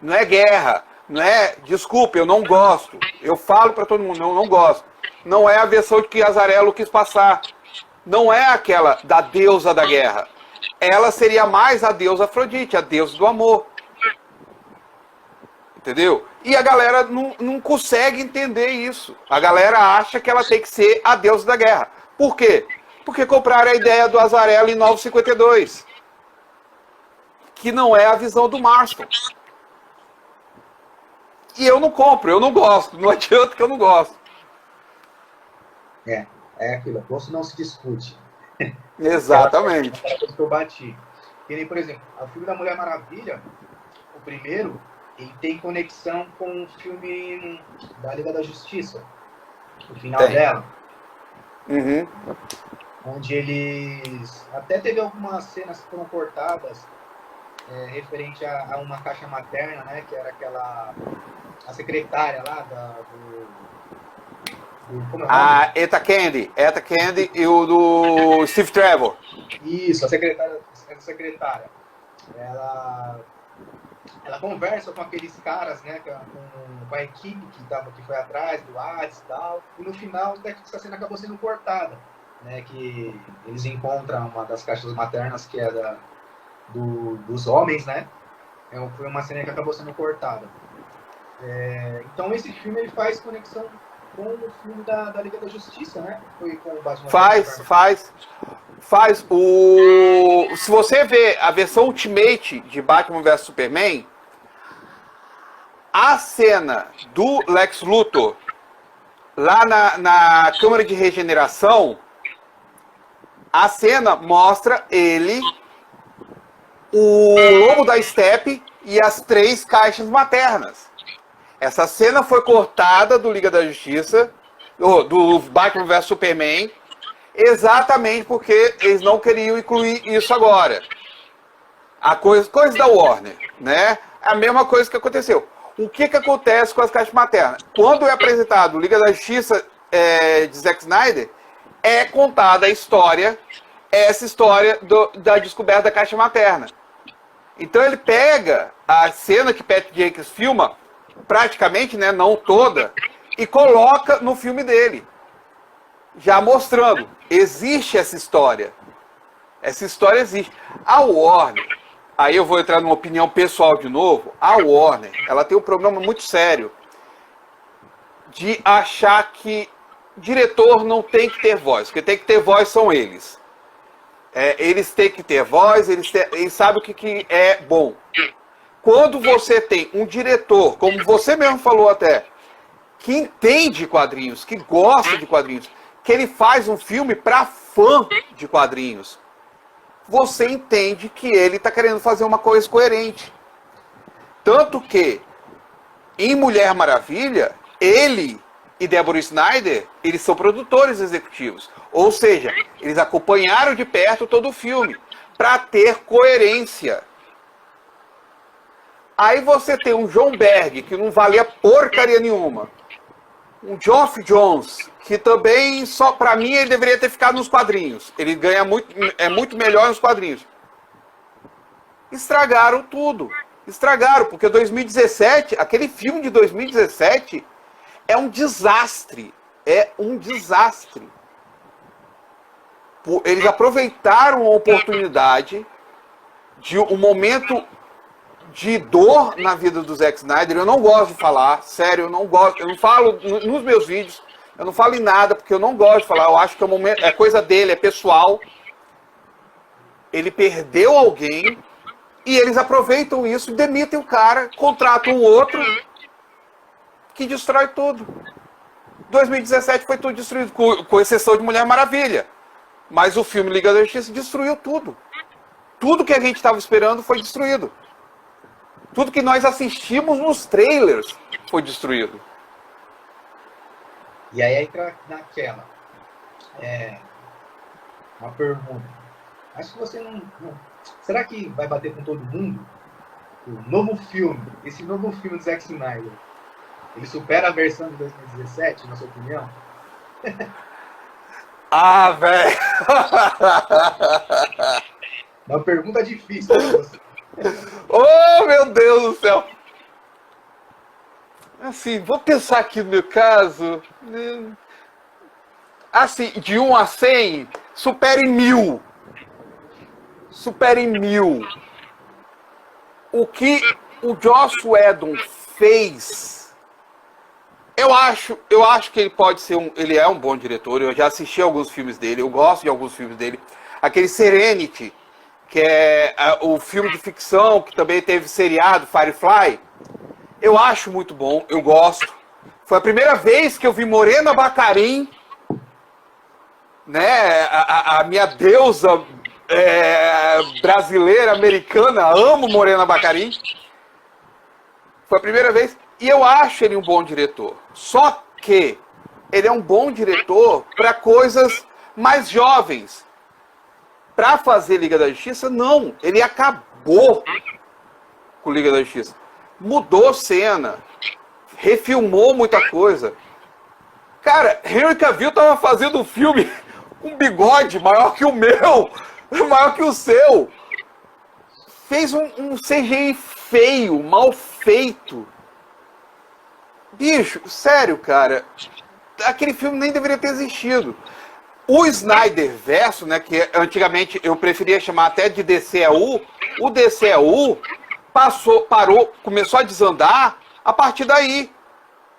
Não é guerra. Não é, desculpe, eu não gosto. Eu falo para todo mundo, eu não gosto. Não é a versão que Azzarello quis passar. Não é aquela da deusa da guerra. Ela seria mais a deusa Afrodite, a deusa do amor. Entendeu? E a galera não consegue entender isso. A galera acha que ela tem que ser a deusa da guerra. Por quê? Porque compraram a ideia do Azzarello em 952. Que não é a visão do Marston. E eu não compro, eu não gosto. Não adianta que eu não gosto. É aquilo. Gosto não se discute. Exatamente. Aquela coisa que eu bati. Que nem, por exemplo, o filme da Mulher Maravilha, o primeiro, ele tem conexão com o filme da Liga da Justiça. O final dela. Uhum. Onde eles... Até teve algumas cenas que foram cortadas referente a uma caixa materna, né? Que era aquela... A secretária lá como é o nome? A Eta Candy e o do Steve Trevor. Isso, a secretária. Ela conversa com aqueles caras, né, com a equipe que foi atrás do Hades e tal, e no final essa cena acabou sendo cortada, né, que eles encontram uma das caixas maternas que é dos homens, né, foi uma cena que acabou sendo cortada. Então esse filme ele faz conexão com o filme da Liga da Justiça, né, foi com o Batman. Faz. Se você vê a versão Ultimate de Batman vs Superman, a cena do Lex Luthor lá na Câmara de Regeneração, a cena mostra ele, o Lobo da Steppe e as 3 caixas maternas. Essa cena foi cortada do Liga da Justiça, do Batman vs Superman, exatamente porque eles não queriam incluir isso agora. A coisa da Warner, né? A mesma coisa que aconteceu. O que acontece com as caixas maternas? Quando é apresentado o Liga da Justiça de Zack Snyder, é contada a história, essa história da descoberta da caixa materna. Então ele pega a cena que Pat Jenkins filma, praticamente, né, não toda, e coloca no filme dele. Já mostrando, existe essa história. Essa história existe. A Warner, aí eu vou entrar numa opinião pessoal de novo, a Warner, ela tem um problema muito sério de achar que diretor não tem que ter voz. Quem tem que ter voz são eles. Eles têm que ter voz, eles sabem o que é bom. Quando você tem um diretor, como você mesmo falou até, que entende quadrinhos, que gosta de quadrinhos, que ele faz um filme para fã de quadrinhos, você entende que ele está querendo fazer uma coisa coerente. Tanto que, em Mulher Maravilha, ele e Deborah Snyder, eles são produtores executivos. Ou seja, eles acompanharam de perto todo o filme, para ter coerência. Aí você tem um John Berg, que não valia porcaria nenhuma. Um Geoff Johns, que também, só para mim, ele deveria ter ficado nos quadrinhos. Ele ganha muito melhor nos quadrinhos. Estragaram tudo. Estragaram, porque 2017, aquele filme de 2017, é um desastre. É um desastre. Eles aproveitaram a oportunidade de um momento de dor na vida do Zack Snyder. Eu não gosto de falar, sério, eu não gosto. Eu não falo nos meus vídeos, eu não falo em nada, porque eu não gosto de falar. Eu acho que é coisa dele, é pessoal. Ele perdeu alguém e eles aproveitam isso, demitem o cara, contratam um outro que destrói tudo. 2017 foi tudo destruído, com exceção de Mulher Maravilha. Mas o filme Liga da Justiça destruiu tudo. Tudo que a gente estava esperando foi destruído. Tudo que nós assistimos nos trailers foi destruído. E aí entra naquela. Uma pergunta. Acho que você não. Será que vai bater com todo mundo? O novo filme, esse novo filme do Zack Snyder, ele supera a versão de 2017, na sua opinião? Ah, velho! Uma pergunta difícil pra você. Oh, meu Deus do céu! Assim, vou pensar aqui no meu caso. Assim, de 1 a 100, supere 1000. Supere 1000. O que o Joss Whedon fez, eu acho que ele pode ser ele é um bom diretor. Eu já assisti alguns filmes dele, eu gosto de alguns filmes dele. Aquele Serenity, que é o filme de ficção que também teve seriado, Firefly, eu acho muito bom, eu gosto. Foi a primeira vez que eu vi Morena Baccarin, né? A minha deusa brasileira, americana, amo Morena Baccarin. Foi a primeira vez. E eu acho ele um bom diretor. Só que ele é um bom diretor para coisas mais jovens. Para fazer Liga da Justiça, não. Ele acabou com Liga da Justiça. Mudou cena. Refilmou muita coisa. Cara, Henry Cavill tava fazendo um filme com um bigode maior que o meu. Maior que o seu. Fez um CGI feio, mal feito. Bicho, sério, cara. Aquele filme nem deveria ter existido. O Snyder Verso, né, que antigamente eu preferia chamar até de DCEU, o DCEU parou, começou a desandar a partir daí.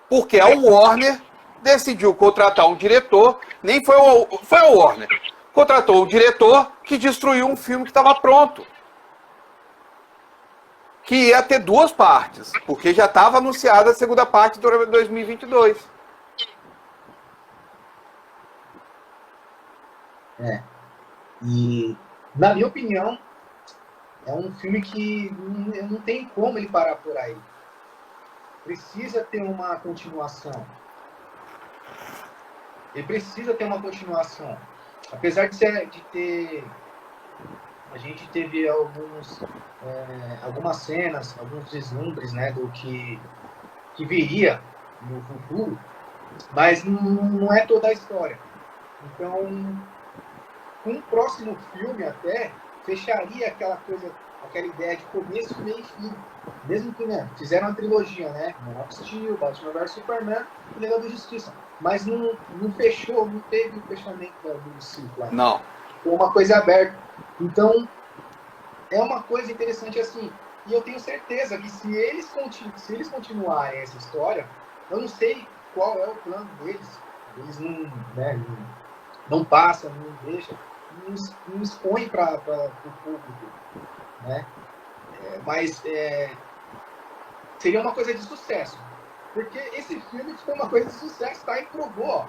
Porque a Warner decidiu contratar um diretor, nem foi a Warner, contratou um diretor que destruiu um filme que estava pronto. Que ia ter 2 partes, porque já estava anunciada a segunda parte do 2022. E, na minha opinião, é um filme que não tem como ele parar por aí. Precisa ter uma continuação. Ele precisa ter uma continuação. Apesar de ter... A gente teve algumas cenas, alguns vislumbres, né, do que viria no futuro, mas não é toda a história. Então, com o próximo filme até, fecharia aquela ideia de começo, meio e fim. Mesmo que, né, fizeram uma trilogia, né? Man of Steel, Batman vs Superman e Liga da Justiça. Mas não fechou, não teve o fechamento do ciclo ainda. Não. Foi uma coisa aberta. Então, é uma coisa interessante assim. E eu tenho certeza que se eles continuarem essa história, eu não sei qual é o plano deles. Eles não passam, não deixam, não expõem para o público, né? Mas seria uma coisa de sucesso. Porque esse filme foi uma coisa de sucesso, tá? E provou,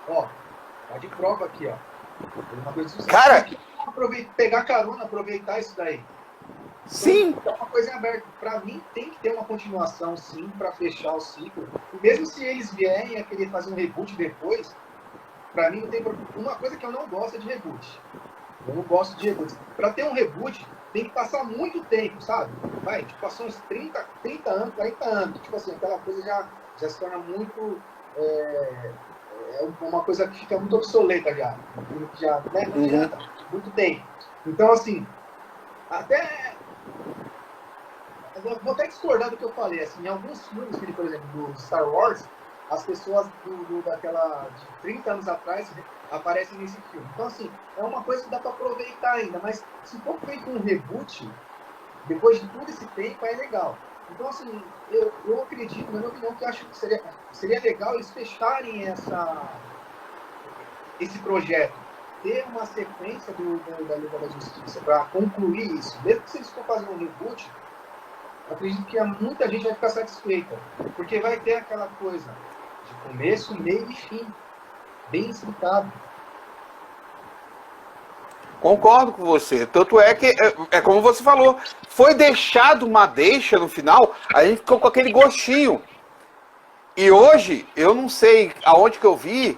ó. Tá de prova aqui, ó. Foi uma coisa de sucesso. Cara, pegar carona, aproveitar isso daí. Sim. Então, é uma coisa aberta. Para mim, tem que ter uma continuação, sim, para fechar o ciclo. E mesmo se eles vierem a querer fazer um reboot depois, para mim não tem problema. Uma coisa que eu não gosto é de reboot. Eu não gosto de reboot. Para ter um reboot, tem que passar muito tempo, sabe? Tipo, passou uns 30 anos, 40 anos. Tipo assim, aquela coisa já se torna muito... uma coisa que fica muito obsoleta já. Que já, né? Não adianta. Muito tempo. Então, assim, vou até discordar do que eu falei. Assim, em alguns filmes, por exemplo, do Star Wars, as pessoas daquela de 30 anos atrás aparecem nesse filme. Então, assim, é uma coisa que dá para aproveitar ainda. Mas se for feito um reboot, depois de todo esse tempo, é legal. Então, assim, eu acredito, na minha opinião, que acho que seria legal eles fecharem esse projeto. Ter uma sequência da Liga da Justiça para concluir isso. Mesmo que se eles for fazer um reboot, acredito que muita gente vai ficar satisfeita. Porque vai ter aquela coisa de começo, meio e fim. Bem explicado. Concordo com você. Tanto é que, como você falou, foi deixado uma deixa no final, a gente ficou com aquele gostinho. E hoje, eu não sei aonde que eu vi,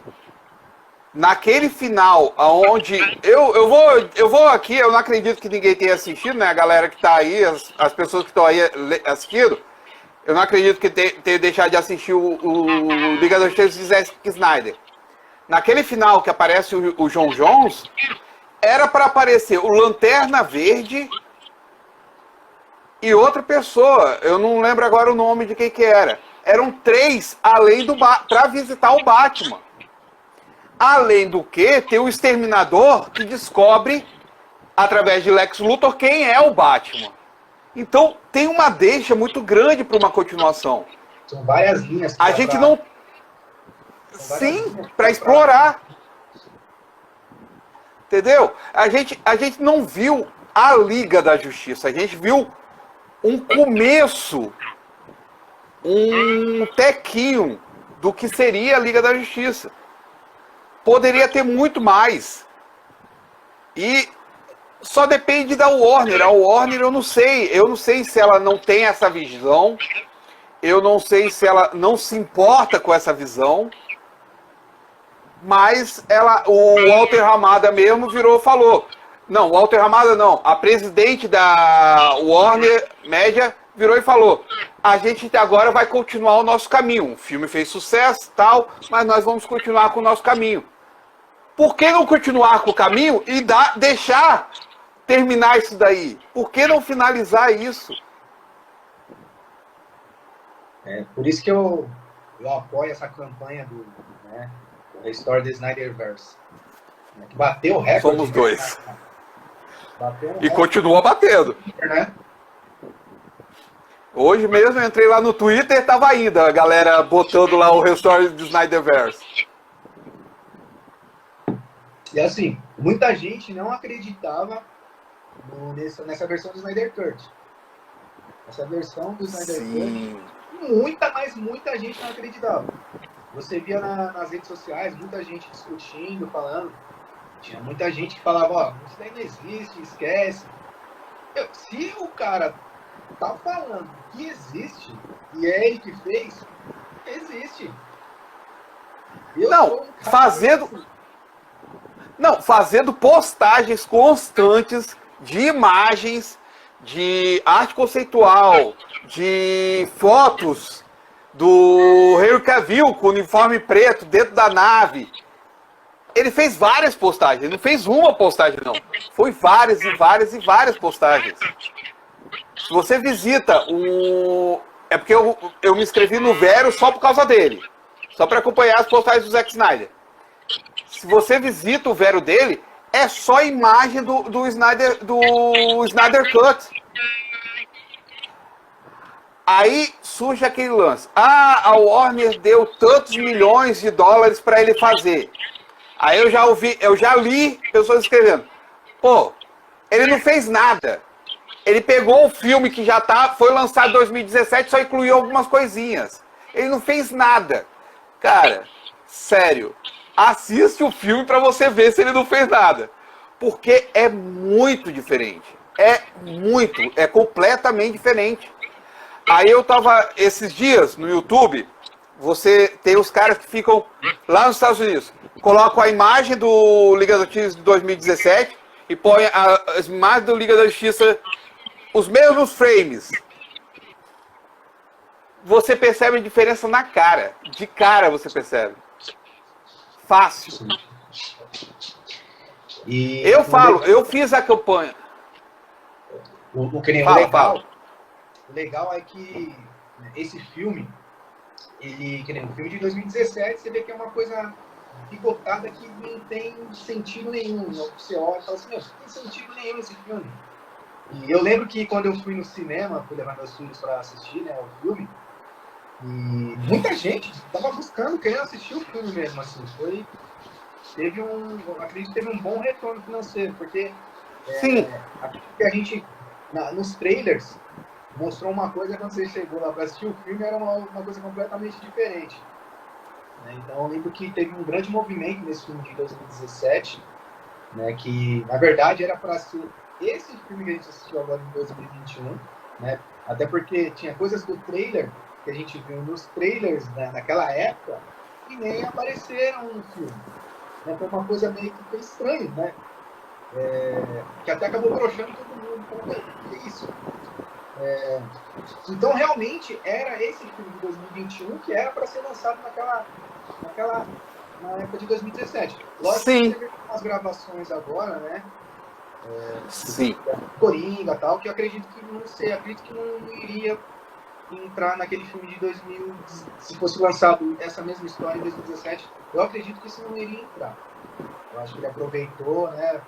naquele final, aonde eu vou aqui, eu não acredito que ninguém tenha assistido, né? A galera que tá aí, as pessoas que estão aí assistindo, eu não acredito que tenha deixado de assistir o Liga da Justiça de Zack Snyder. Naquele final que aparece o John Jones, era para aparecer o Lanterna Verde e outra pessoa, eu não lembro agora o nome de quem que era. Eram 3 além do para visitar o Batman. Além do que, tem o Exterminador que descobre, através de Lex Luthor, quem é o Batman. Então, tem uma deixa muito grande para uma continuação. São várias linhas. A gente não... Sim, para explorar. Entendeu? A gente não viu a Liga da Justiça. A gente viu um começo, um tequinho do que seria a Liga da Justiça. Poderia ter muito mais. E só depende da Warner. A Warner eu não sei se ela não tem essa visão. Eu não sei se ela não se importa com essa visão. Mas o Walter Hamada mesmo virou e falou. Não, o Walter Hamada não. A presidente da Warner Media virou e falou: a gente agora vai continuar o nosso caminho. O filme fez sucesso, tal, mas nós vamos continuar com o nosso caminho. Por que não continuar com o caminho e deixar terminar isso daí? Por que não finalizar isso? Por isso que eu apoio essa campanha do Restore the Snyderverse. Que bateu o recorde. Somos dois. Bateu e continua batendo. Né? Hoje mesmo eu entrei lá no Twitter e tava ainda a galera botando lá o Restore the Snyderverse. E assim, muita gente não acreditava nessa versão do Snyder Cut. Essa versão do Snyder Cut, muita gente não acreditava. Você via nas redes sociais, muita gente discutindo, falando. Tinha muita gente que falava, ó, isso daí não existe, esquece. Se o cara tá falando que existe, e é ele que fez, existe. Fazendo postagens constantes de imagens, de arte conceitual, de fotos do Henry Cavill com o uniforme preto dentro da nave. Ele fez várias postagens, ele não fez uma postagem não. Foi várias e várias e várias postagens. Se você visita o... É porque eu me inscrevi no Vero só por causa dele. Só para acompanhar as postagens do Zack Snyder. Se você visita o Vero dele, é só imagem do Snyder Cut. Aí surge aquele lance. A Warner deu tantos milhões de dólares para ele fazer. Aí eu já li pessoas escrevendo. Pô, ele não fez nada. Ele pegou o filme que já foi lançado em 2017, só incluiu algumas coisinhas. Ele não fez nada. Cara, sério. Assiste o filme para você ver se ele não fez nada. Porque é muito diferente. É completamente diferente. Aí eu tava, esses dias, no YouTube, você tem os caras que ficam lá nos Estados Unidos, colocam a imagem do Liga da Justiça de 2017 e põem as imagens do Liga da Justiça, os mesmos frames. Você percebe a diferença na cara. De cara você percebe. Fácil. E eu fiz a campanha. O legal é que esse filme, que nem o filme de 2017, você vê que é uma coisa picotada que não tem sentido nenhum. Você olha e fala assim, não tem sentido nenhum esse filme. E eu lembro que quando eu fui no cinema, fui levar meus filhos para assistir, né, o filme, e muita gente estava buscando, querendo assistir o filme mesmo, assim. Acredito que teve um bom retorno financeiro, porque a gente, nos trailers, mostrou uma coisa, quando você chegou lá para assistir o filme, era uma coisa completamente diferente. Então eu lembro que teve um grande movimento nesse filme de 2017, né, que na verdade era para ser esse filme que a gente assistiu agora em 2021, né, até porque tinha coisas do trailer que a gente viu nos trailers, né, naquela época e nem apareceram no filme. Né? Foi uma coisa meio que foi estranha, né? Que até acabou broxando todo mundo. Então, que é isso? Então, realmente, era esse filme de 2021 que era para ser lançado na época de 2017. Lógico Sim. que teve umas gravações agora, né? Sim. Coringa e tal, que eu acredito que não sei, acredito que não iria entrar naquele filme de 2000, se fosse lançado essa mesma história em 2017, eu acredito que isso não iria entrar. Eu acho que ele aproveitou, né?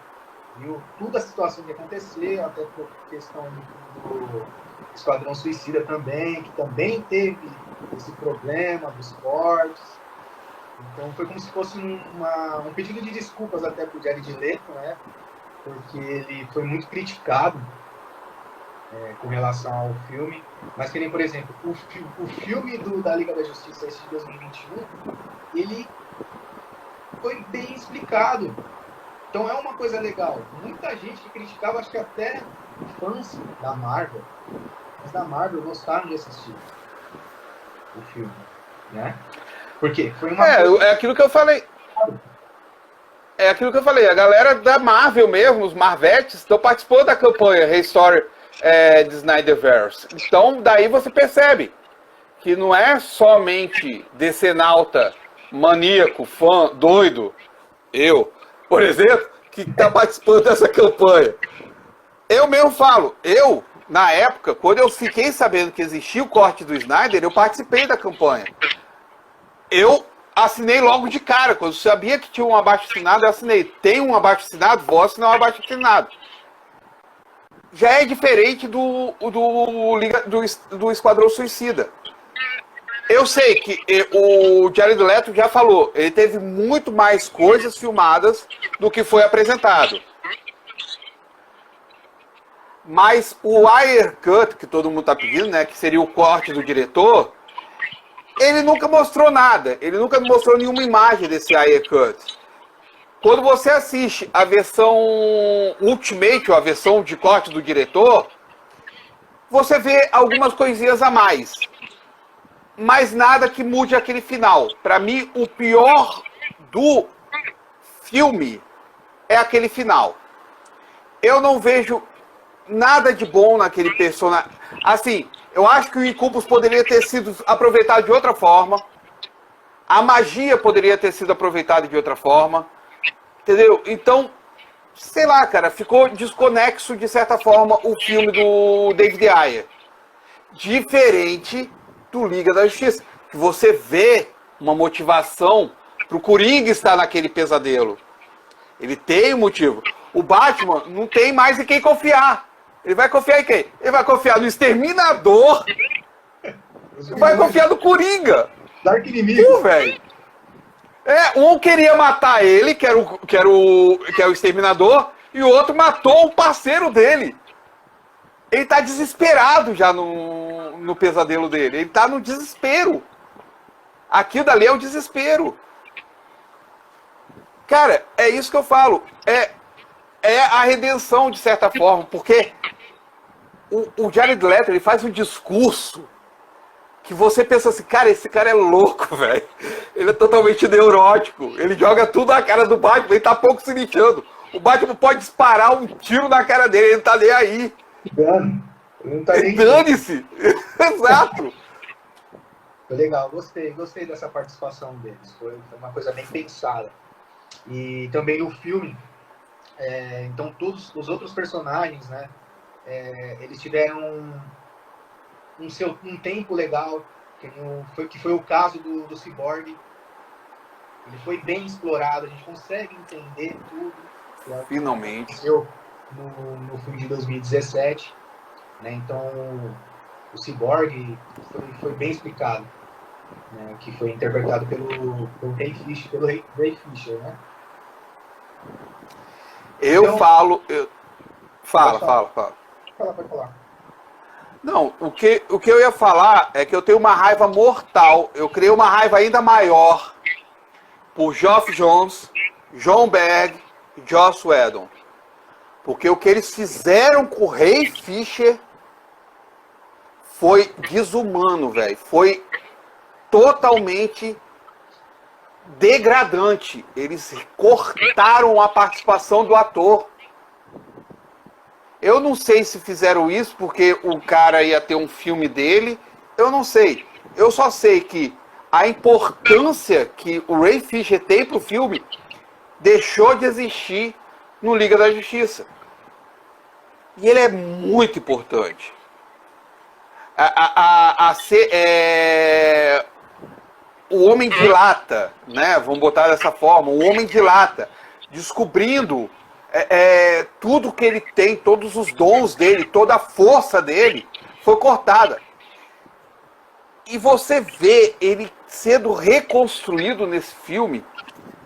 Viu toda a situação que aconteceu, até por questão do Esquadrão Suicida também, que também teve esse problema dos cortes. Então foi como se fosse um pedido de desculpas até pro Jared Leto, né? Porque ele foi muito criticado com relação ao filme. Mas que nem, por exemplo, o filme da Liga da Justiça, esse de 2021, ele foi bem explicado. Então é uma coisa legal. Muita gente que criticava, acho que até fãs da Marvel, mas da Marvel gostaram de assistir o filme, né? Porque foi uma coisa... É aquilo que eu falei. É aquilo que eu falei. A galera da Marvel mesmo, os Marvetes, estão participando da campanha Restore the Snyderverse. Então, daí você percebe que não é somente decenalta, maníaco, fã, doido, eu, por exemplo, que está participando dessa campanha. Eu mesmo falo, na época, quando eu fiquei sabendo que existia o corte do Snyder, eu participei da campanha. Eu assinei logo de cara, quando eu sabia que tinha um abaixo-assinado, eu assinei. Tem um abaixo-assinado, vou assinar um abaixo-assinado. Já é diferente do Esquadrão Suicida. Eu sei que o Jared Leto já falou, ele teve muito mais coisas filmadas do que foi apresentado. Mas o Wire Cut, que todo mundo está pedindo, né, que seria o corte do diretor, ele nunca mostrou nada. Ele nunca mostrou nenhuma imagem desse Wire Cut. Quando você assiste a versão Ultimate, ou a versão de corte do diretor, você vê algumas coisinhas a mais. Mas nada que mude aquele final. Para mim, o pior do filme é aquele final. Eu não vejo nada de bom naquele personagem. Assim, eu acho que o Incubus poderia ter sido aproveitado de outra forma. A magia poderia ter sido aproveitada de outra forma. Entendeu? Então, sei lá, cara, ficou desconexo de certa forma o filme do David Ayer. Diferente do Liga da Justiça, que você vê uma motivação pro Coringa estar naquele pesadelo. Ele tem um motivo. O Batman não tem mais em quem confiar. Ele vai confiar em quem? Ele vai confiar no Exterminador. Vai confiar no Coringa. Dark inimigo. Velho. Um queria matar ele, que era o Exterminador, e o outro matou o parceiro dele. Ele tá desesperado já no pesadelo dele. Ele tá no desespero. Aquilo dali é o desespero. Cara, é isso que eu falo. É a redenção, de certa forma, porque o Jared Leto, ele faz um discurso que você pensa assim, cara, esse cara é louco, velho. Ele é totalmente neurótico. Ele joga tudo na cara do Batman, ele tá pouco se lixando. O Batman pode disparar um tiro na cara dele, ele não tá nem aí. Dane-se! Exato! Foi legal, gostei dessa participação deles. Foi uma coisa bem pensada. E também no filme, então todos os outros personagens, né, eles tiveram um tempo legal, que foi o caso do Cyborg. Ele foi bem explorado, a gente consegue entender tudo. Finalmente. No filme de 2017. Né? Então, o Cyborg foi bem explicado. Né? Que foi interpretado pelo Ray Fisher, né? Fala. Pode falar. Não, o que eu ia falar é que eu tenho uma raiva mortal. Eu criei uma raiva ainda maior por Geoff Johns, John Berg e Joss Whedon. Porque o que eles fizeram com o Ray Fisher foi desumano, velho. Foi totalmente degradante. Eles cortaram a participação do ator. Eu não sei se fizeram isso porque o cara ia ter um filme dele. Eu não sei. Eu só sei que a importância que o Ray Fisher tem pro filme deixou de existir no Liga da Justiça. E ele é muito importante. O Homem de Lata, né? Vamos botar dessa forma, o Homem de Lata, descobrindo tudo que ele tem, todos os dons dele, toda a força dele, foi cortada. E você vê ele sendo reconstruído nesse filme,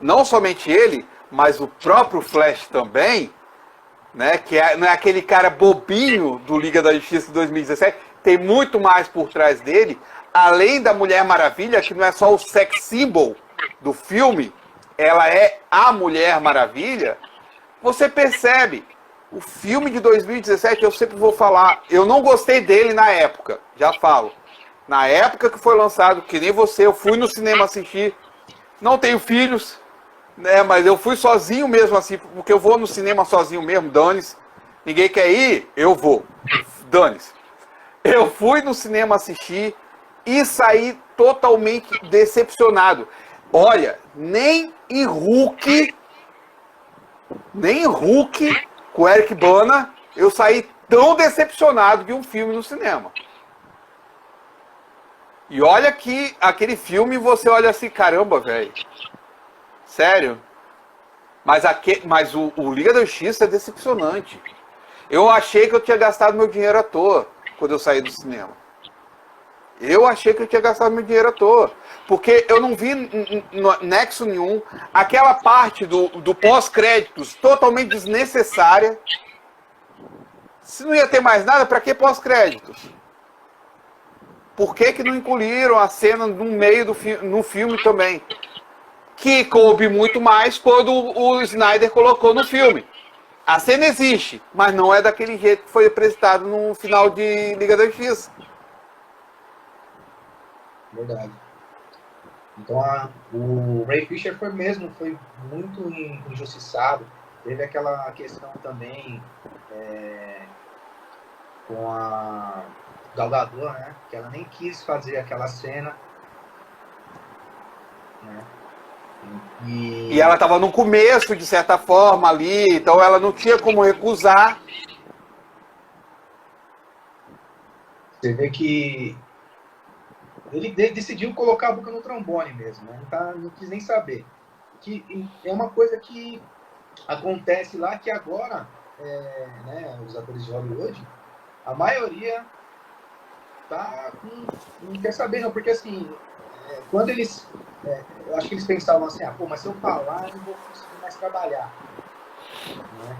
não somente ele, mas o próprio Flash também, né? Que não é aquele cara bobinho do Liga da Justiça de 2017, tem muito mais por trás dele, além da Mulher Maravilha, que não é só o sex symbol do filme, ela é a Mulher Maravilha. Você percebe, o filme de 2017, eu sempre vou falar, eu não gostei dele na época, já falo. Na época que foi lançado, que nem você, eu fui no cinema assistir, não tenho filhos, né, mas eu fui sozinho mesmo assim, porque eu vou no cinema sozinho mesmo, dane-se. Ninguém quer ir, eu vou, dane-se. Eu fui no cinema assistir e saí totalmente decepcionado. Olha, nem em Hulk com o Eric Bana, eu saí tão decepcionado de um filme no cinema. E olha que aquele filme você olha assim, caramba, velho. Sério? Mas o Liga da Justiça é decepcionante. Eu achei que eu tinha gastado meu dinheiro à toa quando eu saí do cinema. Eu achei que eu tinha gastado meu dinheiro à toa. Porque eu não vi nexo nenhum. Aquela parte do pós-créditos totalmente desnecessária. Se não ia ter mais nada, para que pós-créditos? Por que não incluíram a cena no meio no filme também? Que coube muito mais quando o Snyder colocou no filme. A cena existe, mas não é daquele jeito que foi apresentado no final de Liga da Justiça. Verdade. Então o Ray Fisher foi muito injustiçado. Teve aquela questão também com a Gal Gadot, né? Que ela nem quis fazer aquela cena, né? E ela estava no começo, de certa forma, ali, então ela não tinha como recusar. Você vê que ele decidiu colocar a boca no trombone mesmo, né? Não quis nem saber. Que é uma coisa que acontece lá, que agora, né, os atores de Hollywood, a maioria não quer saber, não, porque assim, quando eles... eu acho que eles pensavam assim, mas se eu falar, eu não vou conseguir mais trabalhar. Né?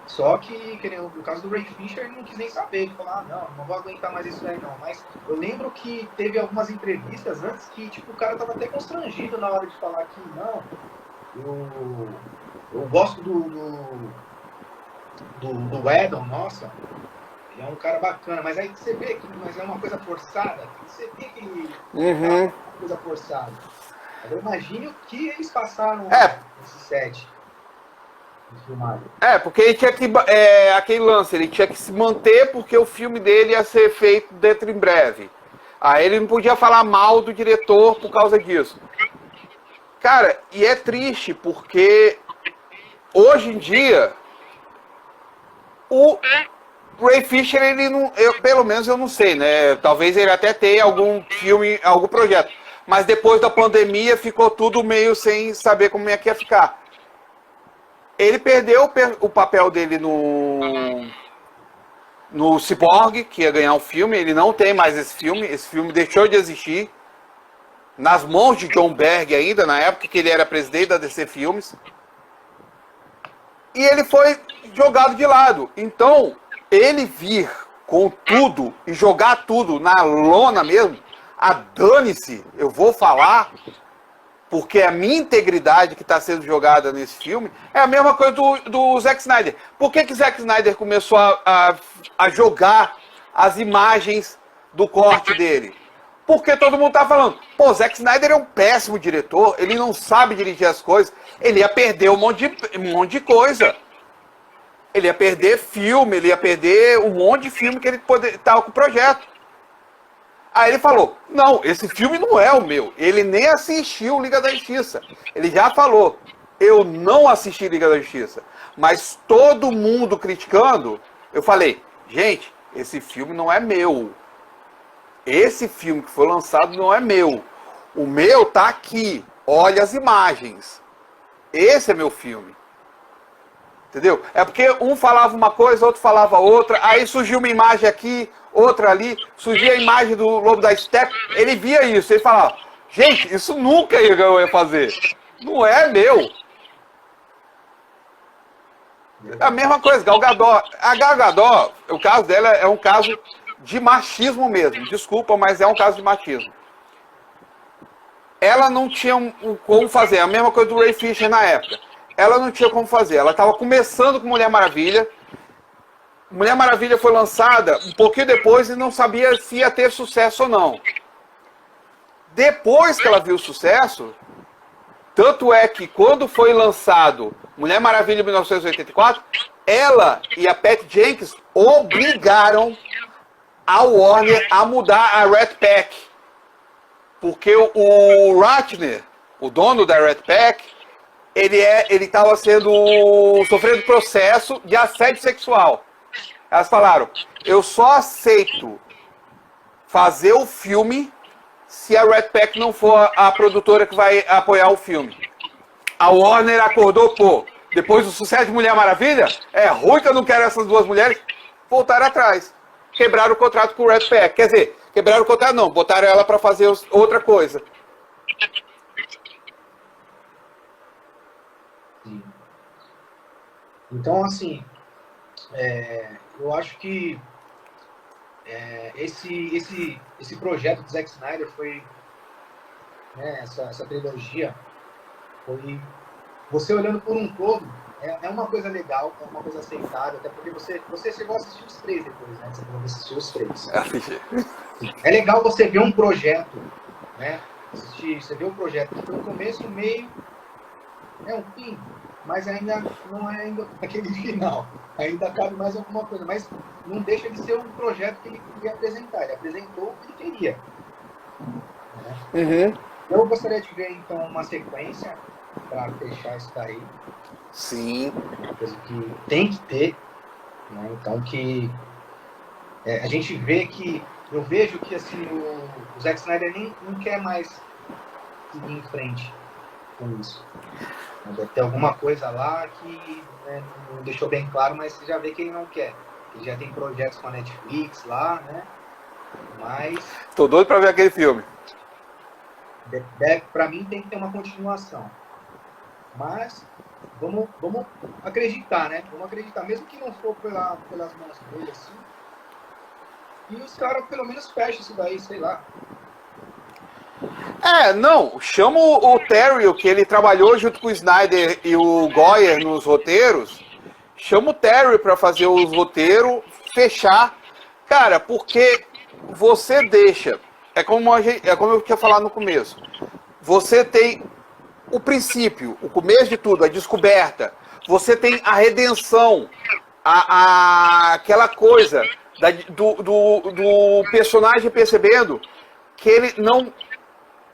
Só que no caso do Ray Fisher, ele não quis nem saber. Ele falou, não vou aguentar mais isso aí não. Mas eu lembro que teve algumas entrevistas antes que tipo, o cara tava até constrangido na hora de falar que não, eu gosto do Edon, nossa, ele é um cara bacana, mas aí você vê que mas é uma coisa forçada, você vê que é uma coisa forçada. Eu imagino o que eles passaram nesse set de filmagem. Porque ele tinha que. Aquele lance, ele tinha que se manter porque o filme dele ia ser feito dentro em breve. Aí ele não podia falar mal do diretor por causa disso. Cara, e é triste porque hoje em dia o Ray Fisher, ele não. Pelo menos eu não sei, né? Talvez ele até tenha algum filme, algum projeto. Mas depois da pandemia ficou tudo meio sem saber como é que ia ficar. Ele perdeu o papel dele no Cyborg, que ia ganhar o filme. Ele não tem mais esse filme. Esse filme deixou de existir. Nas mãos de John Berg ainda, na época que ele era presidente da DC Filmes. E ele foi jogado de lado. Então, ele vir com tudo e jogar tudo na lona mesmo, dane-se, eu vou falar, porque a minha integridade que está sendo jogada nesse filme é a mesma coisa do Zack Snyder. Por que Zack Snyder começou a jogar as imagens do corte dele. Porque todo mundo tá falando, pô, o Zack Snyder é um péssimo diretor, ele não sabe dirigir as coisas, ele ia perder um monte de coisa. Ele ia perder filme, ele ia perder um monte de filme que ele estava com o projeto. Aí ele falou, não, esse filme não é o meu. Ele nem assistiu Liga da Justiça. Ele já falou, eu não assisti Liga da Justiça. Mas todo mundo criticando, eu falei, gente, esse filme não é meu. Esse filme que foi lançado não é meu. O meu tá aqui. Olha as imagens. Esse é meu filme. Entendeu? É porque um falava uma coisa, outro falava outra, aí surgiu uma imagem aqui, outra ali, surgia a imagem do Lobo da Steppe, ele via isso, ele falava, gente, isso nunca eu ia fazer. Não é meu. É a mesma coisa, Gal Gadot. A Gal Gadot, o caso dela é um caso de machismo mesmo. Desculpa, mas é um caso de machismo. Ela não tinha como fazer, a mesma coisa do Ray Fisher na época. Ela não tinha como fazer. Ela estava começando com Mulher Maravilha. Mulher Maravilha foi lançada um pouquinho depois e não sabia se ia ter sucesso ou não. Depois que ela viu o sucesso, tanto é que quando foi lançado Mulher Maravilha em 1984, ela e a Patty Jenkins obrigaram a Warner a mudar a Rat Pack. Porque o Ratner, o dono da Rat Pack, ele estava sofrendo processo de assédio sexual. Elas falaram, eu só aceito fazer o filme se a Rat Pack não for a produtora que vai apoiar o filme. A Warner acordou, pô, depois do sucesso de Mulher Maravilha, é ruim que eu não quero essas duas mulheres, voltaram atrás. Quebraram o contrato com o Rat Pack. Quer dizer, quebraram o contrato não, botaram ela para fazer outra coisa. Então, assim, eu acho que esse projeto do Zack Snyder foi, né, essa trilogia, foi, você olhando por um todo, é uma coisa legal, é uma coisa aceitável, até porque você chegou a assistir os três depois, né? Você falou assistir os três. É legal você ver um projeto, né? Você vê um projeto que tem um começo, um meio, um fim, mas ainda não é ainda aquele final. Ainda cabe mais alguma coisa, mas não deixa de ser um projeto que ele queria apresentar. Ele apresentou o que ele queria. Né? Uhum. Eu gostaria de ver, então, uma sequência para fechar isso daí. Sim. Uma coisa que tem que ter. Né? Então, que a gente vê que... Eu vejo que assim, o Zack Snyder nem não quer mais seguir em frente com isso. Deve ter alguma coisa lá que, né, não deixou bem claro, mas você já vê que ele não quer. Ele já tem projetos com a Netflix lá, né? Mas... Tô doido pra ver aquele filme. Pra mim tem que ter uma continuação. Mas vamos acreditar, né? Vamos acreditar, mesmo que não for pelas mãos dele, assim. E os caras pelo menos fecham isso daí, sei lá. Não, chama o Terry, que ele trabalhou junto com o Snyder e o Goyer nos roteiros, chama o Terry para fazer os roteiros, fechar. Cara, porque você deixa, é como eu tinha falado no começo, você tem o princípio, o começo de tudo, a descoberta, você tem a redenção, aquela coisa do personagem percebendo que ele não...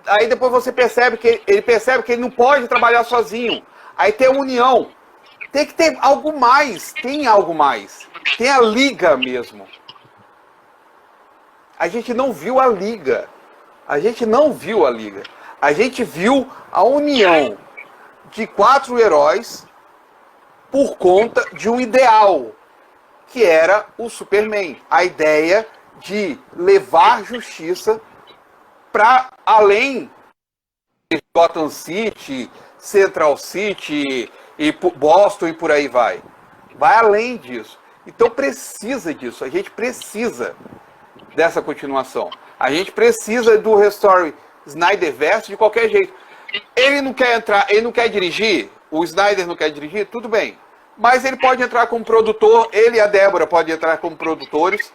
Aí depois você percebe que ele não pode trabalhar sozinho. Aí tem a união. Tem que ter algo mais. Tem algo mais. Tem a liga mesmo. A gente não viu a liga. A gente não viu a liga. A gente viu a união de 4 heróis por conta de um ideal, que era o Superman. A ideia de levar justiça para além de Gotham City, Central City, e Boston e por aí vai. Vai além disso. Então precisa disso. A gente precisa dessa continuação. A gente precisa do Restore Snyderverse de qualquer jeito. Ele não quer entrar, ele não quer dirigir, o Snyder não quer dirigir, tudo bem. Mas ele pode entrar como produtor, ele e a Débora podem entrar como produtores,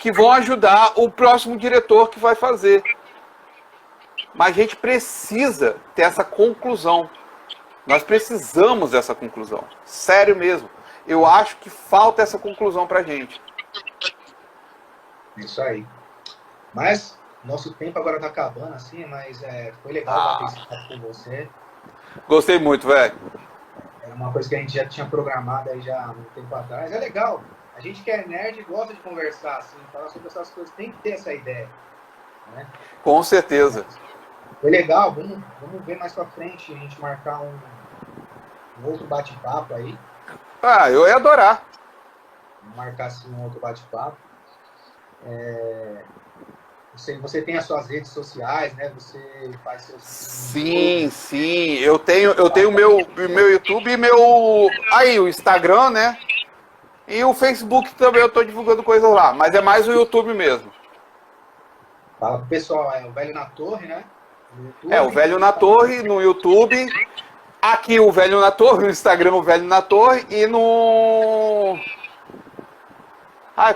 que vão ajudar o próximo diretor que vai fazer. Mas a gente precisa ter essa conclusão. Nós precisamos dessa conclusão. Sério mesmo. Eu acho que falta essa conclusão pra gente. Isso aí. Mas nosso tempo agora tá acabando, assim, mas foi legal bater esse papo com você. Gostei muito, velho. Era uma coisa que a gente já tinha programado aí já há um tempo atrás. É legal. A gente que é nerd gosta de conversar, assim, falar sobre essas coisas, tem que ter essa ideia. Né? Com certeza. Foi legal, vamos ver mais pra frente, a gente marcar um outro bate-papo aí. Ah, eu ia adorar. Marcar assim um outro bate-papo. Você tem as suas redes sociais, né? Você faz seus... Sim. Eu tenho o meu YouTube e o Instagram, né? E o Facebook também eu tô divulgando coisas lá, mas é mais o YouTube mesmo. Fala pro pessoal, o Velho na Torre, né? O Velho na Torre no YouTube. Aqui o Velho na Torre, no Instagram o Velho na Torre e no...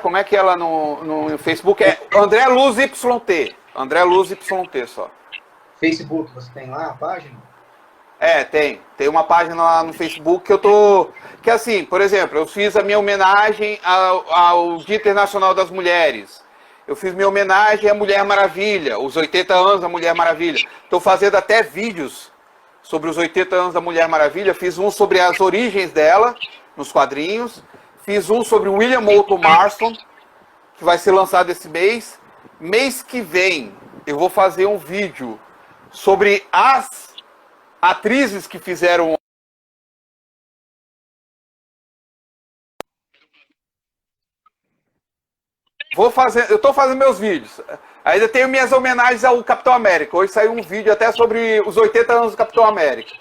como é que é lá no Facebook? É André Luz YT. André Luz YT só. Facebook, você tem lá a página? Tem uma página lá no Facebook que eu tô... Que assim, por exemplo, eu fiz a minha homenagem ao Dia Internacional das Mulheres. Eu fiz minha homenagem à Mulher Maravilha, os 80 anos da Mulher Maravilha. Estou fazendo até vídeos sobre os 80 anos da Mulher Maravilha. Fiz um sobre as origens dela, nos quadrinhos. Fiz um sobre William Moulton Marston, que vai ser lançado esse mês. Mês que vem, eu vou fazer um vídeo sobre as atrizes que fizeram... Eu estou fazendo meus vídeos. Ainda tenho minhas homenagens ao Capitão América. Hoje saiu um vídeo até sobre os 80 anos do Capitão América.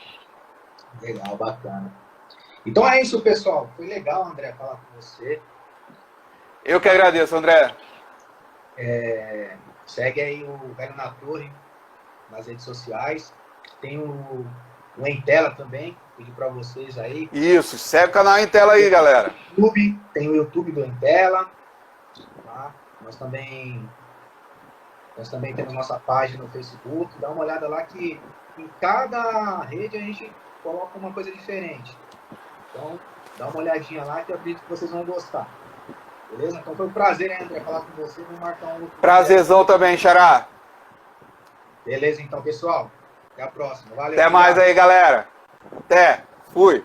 Legal, bacana. Então é isso, pessoal. Foi legal, André, falar com você. Eu que agradeço, André. Segue aí o Velho na Torre nas redes sociais. Tem o Entela também, pedi para vocês aí. Isso, segue o canal Entela aí, galera. Tem o YouTube do Entela. Tá? Nós também temos nossa página no Facebook. Dá uma olhada lá que em cada rede a gente coloca uma coisa diferente. Então, dá uma olhadinha lá que eu acredito que vocês vão gostar. Beleza? Então foi um prazer, né, André, falar com você. Vamos marcar um outro. Prazerzão também, Xará. Beleza, então, pessoal. Até a próxima. Valeu. Até mais aí, galera. Até. Fui.